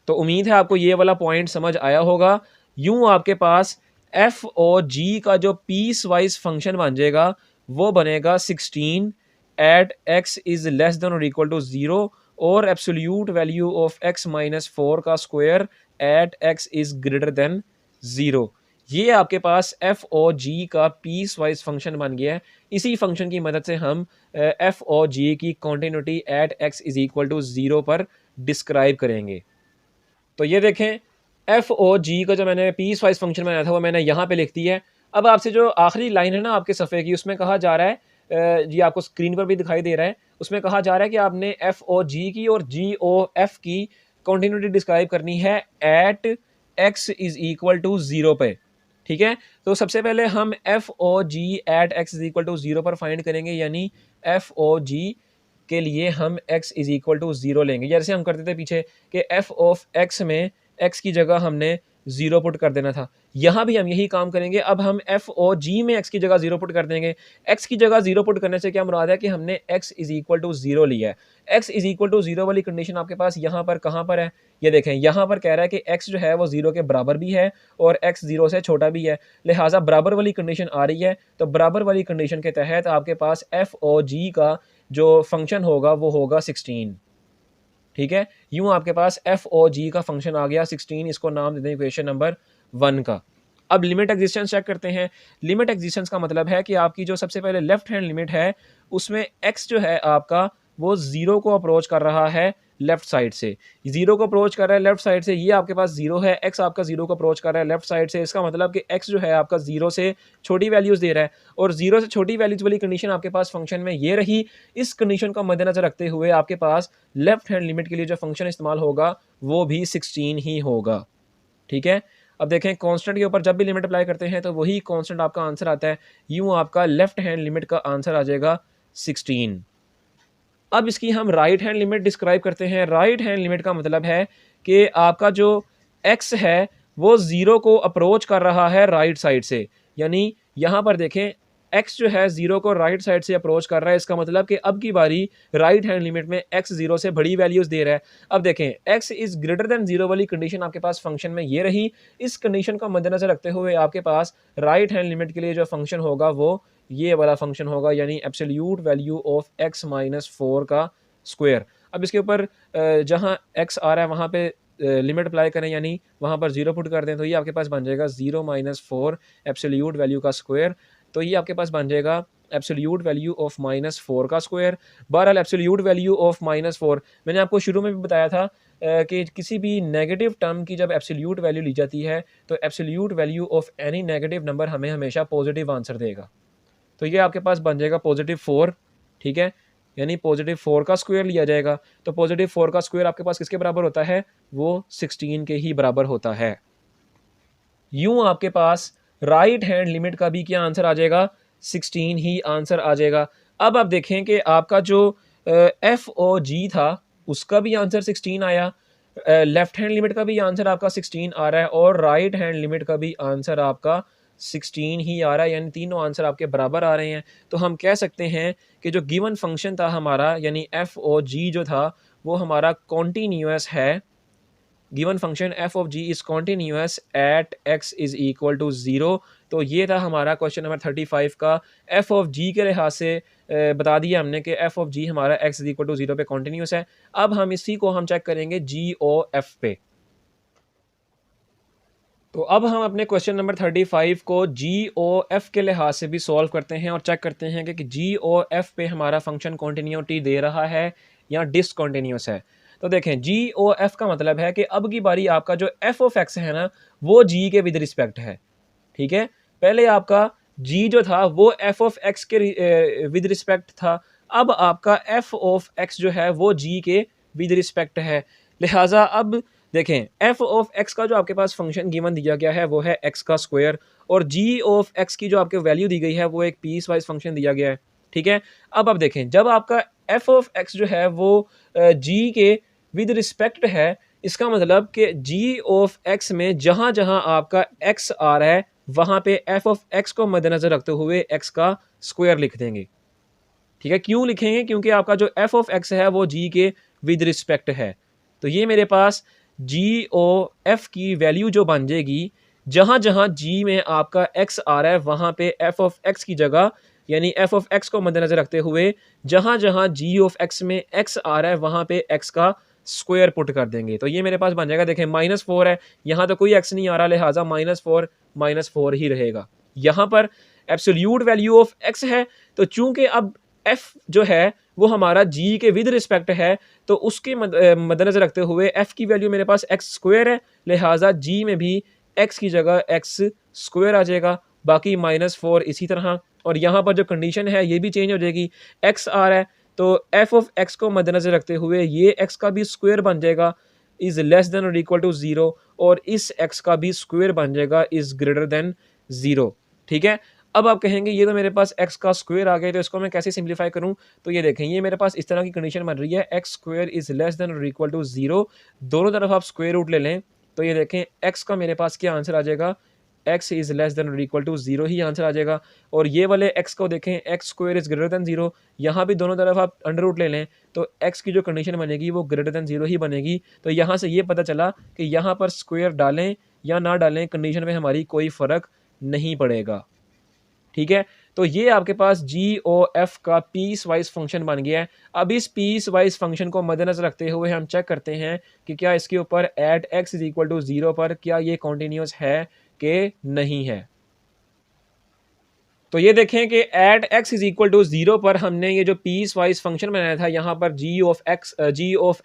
तो उम्मीद है आपको ये वाला पॉइंट समझ आया होगा। यूं आपके पास एफ और जी का जो पीस वाइज फंक्शन बन जाएगा वो बनेगा 16 at x is less than और इक्वल टू 0 और absolute value of x minus 4 का square at x is greater than 0। ये आपके पास एफ और जी का पीस वाइज फंक्शन बन गया है। इसी फंक्शन की मदद से हम एफ और जी की continuity at x is equal to 0 पर डिस्क्राइब करेंगे। तो ये देखें एफ ओ जी का जो मैंने पीस वाइज फंक्शन बनाया था वो मैंने यहाँ पे लिख दी है। अब आपसे जो आखिरी लाइन है ना आपके सफ़े की, उसमें कहा जा रहा है, जी आपको स्क्रीन पर भी दिखाई दे रहा है, उसमें कहा जा रहा है कि आपने एफ ओ जी की और जी ओ एफ की कॉन्टिन्यूटी डिस्क्राइब करनी है at x is equal to 0 पे। ठीक है, तो सबसे पहले हम f o g at x is equal to 0 पर फाइंड करेंगे, यानी एफ ओ जी के लिए हम x इज इक्वल टू 0 लेंगे, जैसे हम करते थे पीछे कि f ऑफ x में x की जगह हमने 0 पुट कर देना था। यहाँ भी हम यही काम करेंगे। अब हम f और g में x की जगह 0 पुट कर देंगे। x की जगह 0 पुट करने से क्या मुराद है कि हमने x इज इक्वल टू 0 लिया है। x इज इक्वल टू 0 वाली कंडीशन आपके पास यहाँ पर कहाँ पर है, ये देखें, यहाँ पर कह रहा है कि x जो है वो 0 के बराबर भी है और x 0 से छोटा भी है, लिहाजा बराबर वाली कंडीशन आ रही है। तो बराबर वाली कंडीशन के तहत आपके पास f और g का जो फंक्शन होगा वो होगा 16। ठीक है, यूं आपके पास एफ ओ जी का फंक्शन आ गया 16, इसको नाम दे दें इक्वेशन नंबर 1 का। अब लिमिट एग्जिस्टेंस चेक करते हैं। लिमिट एग्जिस्टेंस का मतलब है कि आपकी जो सबसे पहले लेफ्ट हैंड लिमिट है उसमें एक्स जो है आपका वो 0 को अप्रोच कर रहा है लेफ्ट साइड से, 0 को अप्रोच कर रहा है लेफ्ट साइड से, ये आपके पास 0 है, एक्स आपका 0 को अप्रोच कर रहा है लेफ्ट साइड से। इसका मतलब कि एक्स जो है आपका 0 से छोटी वैल्यूज़ दे रहा है और 0 से छोटी वैल्यूज़ वाली कंडीशन आपके पास फंक्शन में ये रही। इस कंडीशन को मद्देनजर रखते हुए आपके पास लेफ्ट हैंड लिमिट के लिए जो फंक्शन इस्तेमाल होगा वो भी 16 ही होगा। ठीक है, अब देखें कांस्टेंट के ऊपर जब भी लिमिट अप्लाई करते हैं तो वही कांस्टेंट आपका आंसर आता है। यूं आपका लेफ्ट हैंड लिमिट का आंसर आ जाएगा 16। अब इसकी हम राइट हैंड लिमिट डिस्क्राइब करते हैं। राइट हैंड लिमिट का मतलब है कि आपका जो x है वो 0 को अप्रोच कर रहा है राइट साइड से, यानी यहाँ पर देखें x जो है 0 को राइट साइड से अप्रोच कर रहा है। इसका मतलब कि अब की बारी राइट हैंड लिमिट में x 0 से बड़ी वैल्यूज़ दे रहा है। अब देखें x इज़ ग्रेटर देन 0 वाली कंडीशन आपके पास फंक्शन में ये रही। इस कंडीशन को मद्देनजर रखते हुए आपके पास राइट हैंड लिमिट के लिए जो फंक्शन होगा वो ये वाला फंक्शन होगा, यानी absolute value of x minus 4 का स्क्वायर। अब इसके ऊपर जहाँ x आ रहा है वहाँ पे लिमिट अप्लाई करें, यानी वहाँ पर 0 पुट कर दें, तो ये आपके पास बन जाएगा 0 माइनस 4 एब्सोल्यूट वैल्यू का स्क्वायर। तो ये आपके पास बन जाएगा एब्सोल्यूट वैल्यू ऑफ माइनस 4 का स्क्वायर। बहरहाल एब्सोल्यूट वैल्यू ऑफ माइनस 4 मैंने आपको शुरू में भी बताया था कि किसी भी नेगेटिव टर्म की जब एब्सोल्यूट वैल्यू ली जाती है तो absolute value of any negative number हमें हमेशा पॉजिटिव आंसर देगा। तो ये आपके पास बन जाएगा पॉजिटिव 4। ठीक है, यानी पॉजिटिव 4 का स्क्वायर लिया जाएगा। तो पॉजिटिव 4 का स्क्वायर आपके पास किसके बराबर होता है, वो 16 के ही बराबर होता है। यूं आपके पास राइट हैंड लिमिट का भी क्या आंसर आ जाएगा, 16 ही आंसर आ जाएगा। अब आप देखें कि आपका जो एफ ओ जी था उसका भी आंसर 16 आया, लेफ्ट हैंड लिमिट का भी आंसर आपका 16 आ रहा है और राइट हैंड लिमिट का भी आंसर आपका 16 ही आ रहा है, यानी तीनों आंसर आपके बराबर आ रहे हैं। तो हम कह सकते हैं कि जो गिवन फंक्शन था हमारा, यानी एफ ओ जी जो था वो हमारा कॉन्टीन्यूअस है। Given function f of g is continuous at x is equal to 0। तो ये था हमारा क्वेश्चन नंबर 35 का। एफ ऑफ जी के लिहाज से बता दिया हमने कि एफ ऑफ जी हमारा एक्स इज इक्वल टू 0 पे कॉन्टीन्यूअस है। अब हम इसी को हम चेक करेंगे जी ओ एफ पे। तो अब हम अपने क्वेश्चन नंबर 35 को जी ओ एफ के लिहाज से भी सॉल्व करते हैं और चेक करते हैं कि जी ओ एफ पे हमारा फंक्शन कॉन्टीन्यूटी दे रहा है या डिसकॉन्टीन्यूअस है। तो देखें जी ओ एफ का मतलब है कि अब की बारी आपका जो एफ ऑफ एक्स है ना वो जी के विद रिस्पेक्ट है। ठीक है, पहले आपका जी जो था वो एफ ऑफ एक्स के विद रिस्पेक्ट था, अब आपका एफ ऑफ एक्स जो है वो जी के विद रिस्पेक्ट है। लिहाजा अब देखें एफ ऑफ एक्स का जो आपके पास फंक्शन गिवन दिया गया है वो है एक्स का स्क्वायर और जी ऑफ एक्स की जो आपके वैल्यू दी गई है वो एक पीस वाइज फंक्शन दिया गया है। ठीक है, अब आप देखें जब आपका एफ ऑफ एक्स जो है वो जी के विद रिस्पेक्ट है, इसका मतलब कि जी ऑफ एक्स में जहाँ जहाँ आपका एक्स आ रहा है वहाँ पे एफ ऑफ एक्स को मद्देनजर रखते हुए एक्स का स्क्वायर लिख देंगे। ठीक है, क्यों लिखेंगे? क्योंकि आपका जो एफ ऑफ एक्स है वो जी के विद रिस्पेक्ट है। तो ये मेरे पास जी ओ एफ की वैल्यू जो बन जाएगी, जहाँ जहाँ जी में आपका एक्स आ रहा है वहाँ पे एफ ऑफ एक्स की जगह, यानी एफ ऑफ एक्स को मद्देनजर रखते हुए जहाँ जहाँ जी ऑफ एक्स में एक्स आ रहा है वहाँ पे एक्स का स्क्वायर पुट कर देंगे। तो ये मेरे पास बन जाएगा, देखें -4 है, यहाँ तो कोई एक्स नहीं आ रहा, लिहाजा -4 ही रहेगा। यहाँ पर एब्सोल्यूट वैल्यू ऑफ एक्स है, तो चूंकि अब एफ जो है वो हमारा जी के विद रिस्पेक्ट है, तो उसके मद्देनजर रखते हुए एफ की वैल्यू मेरे पास एक्स स्क्वायर है, लिहाजा जी में भी एक्स की जगह एक्स स्क्वायर आ जाएगा, बाकी -4 इसी तरह। और यहाँ पर जो कंडीशन है ये भी चेंज हो जाएगी, एक्स आ रहा है तो एफ ऑफ एक्स को मद्देनजर रखते हुए ये एक्स का भी स्क्वायर बन जाएगा इज लेस देन और इक्वल टू 0, और इस एक्स का भी स्क्वायर बन जाएगा इज ग्रेटर देन 0। ठीक है, अब आप कहेंगे ये तो मेरे पास x का स्क्वायर आ गया, तो इसको मैं कैसे सिंप्लीफाई करूं? तो ये देखें, ये मेरे पास इस तरह की कंडीशन बन रही है, x square is less than और इक्वल टू 0, दोनों तरफ आप स्क्वायर रूट ले लें, तो ये देखें x का मेरे पास क्या आंसर आ जाएगा, x इज लेस देन और इक्वल टू 0 ही आंसर आ जाएगा। और ये वाले x को देखें, x square is greater than 0, यहाँ भी दोनों तरफ आप अंडर रूट ले लें, तो x की जो कंडीशन बनेगी वो ग्रेटर देन 0 ही बनेगी। तो यहाँ से ये पता चला कि यहाँ पर स्क्वायर डालें या ना डालें, कंडीशन में हमारी कोई फ़र्क नहीं पड़ेगा। ठीक है, तो ये आपके पास जी ओ एफ का पीस वाइज फंक्शन बन गया है। अब इस पीस वाइज फंक्शन को मद्देनजर रखते हुए हम चेक करते हैं कि क्या इसके ऊपर at x is equal to 0 पर क्या ये कॉन्टिन्यूस है कि नहीं है। तो ये देखें कि at x is equal to 0 पर हमने ये जो पीस वाइज फंक्शन बनाया था यहाँ पर जी ऑफ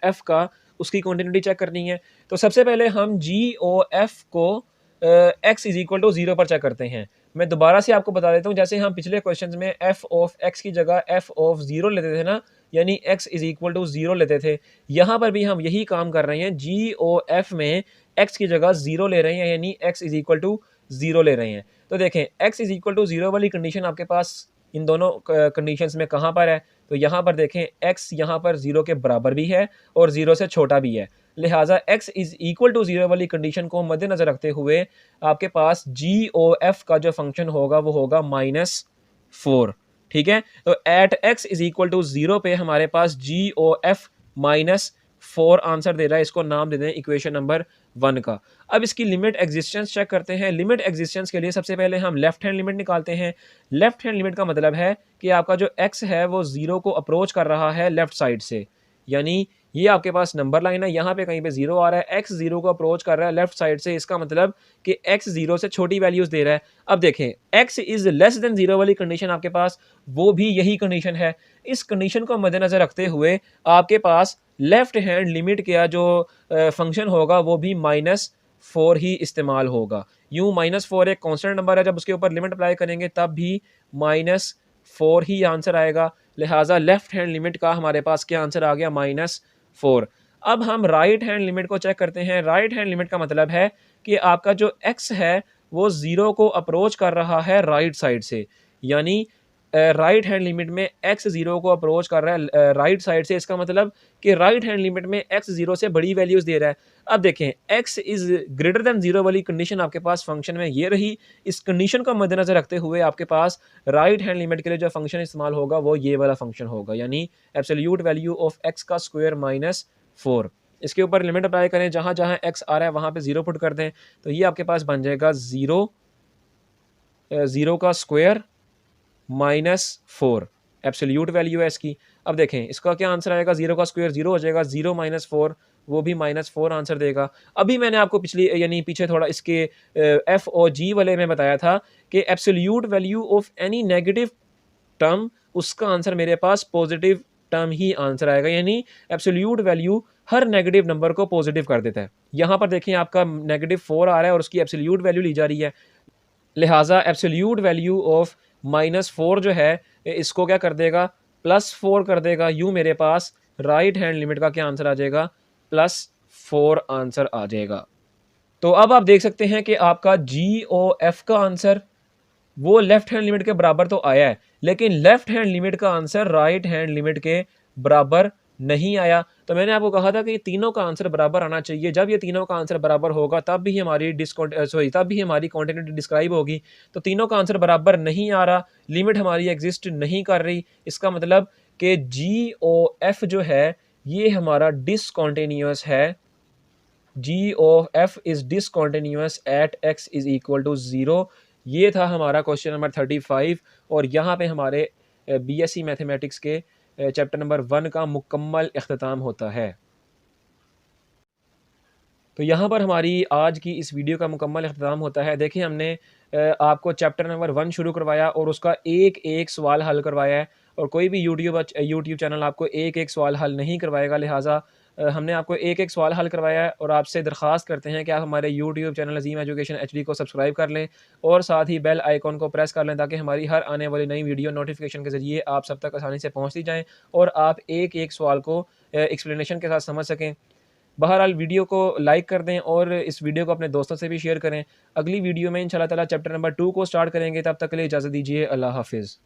एफ का, उसकी कॉन्टिन्यूटी चेक करनी है। तो सबसे पहले हम जी ओ एफ को एक्स इज इक्वल टू 0 पर चेक करते हैं। मैं दोबारा से आपको बता देता हूँ, जैसे हम पिछले क्वेश्चन में एफ ऑफ एक्स की जगह एफ ऑफ 0 लेते थे ना, यानी एक्स इज इक्वल टू 0 लेते थे, यहाँ पर भी हम यही काम कर रहे हैं, जी ओ एफ में एक्स की जगह 0 ले रहे हैं, यानी एक्स इज इक्वल टू 0 ले रहे हैं। तो देखें, x इज इक्वल टू 0 वाली कंडीशन आपके पास इन दोनों कंडीशंस में कहाँ पर है, तो यहाँ पर देखें x यहाँ पर 0 के बराबर भी है और 0 से छोटा भी है, लिहाजा x इज इक्वल टू 0 वाली कंडीशन को मद्देनजर रखते हुए आपके पास जी ओ एफ का जो फंक्शन होगा वो होगा -4। ठीक है, तो at x is equal to 0 पे हमारे पास जी ओ एफ -4 आंसर दे रहा है, इसको नाम दे दें इक्वेशन नंबर 1 का। अब इसकी लिमिट एग्जिस्टेंस चेक करते हैं। लिमिट एग्जिस्टेंस के लिए सबसे पहले हम लेफ्ट हैंड लिमिट निकालते हैं। लेफ्ट हैंड लिमिट का मतलब है कि आपका जो x है वो 0 को अप्रोच कर रहा है लेफ्ट साइड से, यानी ये आपके पास नंबर लाइन है, यहाँ पे कहीं पे 0 आ रहा है, x 0 को अप्रोच कर रहा है लेफ्ट साइड से, इसका मतलब कि x 0 से छोटी वैल्यूज दे रहा है। अब देखें, x इज लेस देन 0 वाली कंडीशन आपके पास वो भी यही कंडीशन है। इस कंडीशन को मद्देनजर रखते हुए आपके पास लेफ्ट हैंड लिमिट का जो फंक्शन होगा वो भी -4 ही इस्तेमाल होगा। यूँ -4 एक कांस्टेंट नंबर है, जब उसके ऊपर लिमिट अप्लाई करेंगे तब भी -4 ही आंसर आएगा, लिहाजा लेफ्ट हैंड लिमिट का हमारे पास क्या आंसर आ गया, -4। अब हम राइट हैंड लिमिट को चेक करते हैं। राइट हैंड लिमिट का मतलब है कि आपका जो x है वो 0 को अप्रोच कर रहा है राइट साइड से, यानी राइट हैंड लिमिट में x 0 को अप्रोच कर रहा है राइट साइड से, इसका मतलब कि राइट हैंड लिमिट में x 0 से बड़ी वैल्यूज दे रहा है। अब देखें, x इज ग्रेटर देन 0 वाली कंडीशन आपके पास फंक्शन में ये रही। इस कंडीशन को मद्देनजर रखते हुए आपके पास राइट हैंड लिमिट के लिए जो फंक्शन इस्तेमाल होगा वो ये वाला फंक्शन होगा, यानी एब्सोल्यूट वैल्यू ऑफ x का स्क्वायर -4। इसके ऊपर लिमिट अप्लाई करें, जहाँ जहाँ x आ रहा है वहाँ पे 0 पुट कर दें, तो ये आपके पास बन जाएगा 0 का स्क्वायर -4 एब्सोल्यूट वैल्यू है इसकी। अब देखें इसका क्या आंसर आएगा, 0 का स्क्वायर 0 हो जाएगा, 0 -4 वो भी -4 आंसर देगा। अभी मैंने आपको यानी पीछे थोड़ा इसके एफ और जी वाले में बताया था कि absolute value of any negative term, उसका आंसर मेरे पास पॉजिटिव टर्म ही आंसर आएगा, यानी एब्सोल्यूट वैल्यू हर नेगेटिव नंबर को पॉजिटिव कर देता है। यहाँ पर देखें आपका -4 आ रहा है और उसकी एब्सोल्यूट वैल्यू ली जा रही है, लिहाजा एब्सोल्यूट वैल्यू ऑफ -4 जो है इसको क्या कर देगा, +4 कर देगा। यूँ मेरे पास राइट हैंड लिमिट का क्या आंसर आ जाएगा, +4 आंसर आ जाएगा। तो अब आप देख सकते हैं कि आपका GOF का आंसर वो लेफ्ट हैंड लिमिट के बराबर तो आया है, लेकिन लेफ्ट हैंड लिमिट का आंसर राइट हैंड लिमिट के बराबर नहीं आया। तो मैंने आपको कहा था कि तीनों का आंसर बराबर आना चाहिए। जब ये तीनों का आंसर बराबर होगा तब भी हमारी तब भी हमारी कॉन्टिन्यूटी डिस्क्राइब होगी। तो तीनों का आंसर बराबर नहीं आ रहा, लिमिट हमारी एग्जिस्ट नहीं कर रही। इसका मतलब कि GOF जो है ये हमारा डिसकंटिन्यूअस है। GOF is discontinuous at x is equal to 0। ये था हमारा क्वेश्चन नंबर 35 और यहाँ पे हमारे BSc मैथमेटिक्स के चैप्टर नंबर 1 का मुकम्मल इख्तिताम होता है। तो यहाँ पर हमारी आज की इस वीडियो का मुकम्मल इख्तिताम होता है। देखिए हमने आपको चैप्टर नंबर 1 शुरू करवाया और उसका एक-एक सवाल हल करवाया है और कोई भी यूट्यूब चैनल आपको एक-एक सवाल हल नहीं करवाएगा। लिहाजा हमने आपको एक-एक सवाल हल करवाया है और आपसे दरख्वास्त करते हैं कि आप हमारे यूट्यूब चैनल अज़ीम एजुकेशन HD को सब्सक्राइब कर लें और साथ ही बेल आइकॉन को प्रेस कर लें ताकि हमारी हर आने वाली नई वीडियो नोटिफिकेशन के ज़रिए आप सब तक आसानी से पहुँचती जाएँ और आप एक-एक सवाल को एक्सप्लेनेशन के साथ समझ सकें। बहरहाल वीडियो को लाइक कर दें और इस वीडियो को अपने दोस्तों से भी शेयर करें। अगली वीडियो में इंशाल्लाह ताला चैप्टर नंबर 2 को स्टार्ट करेंगे। तब तक के लिए इजाज़त दीजिए। अल्लाह हाफ़िज़।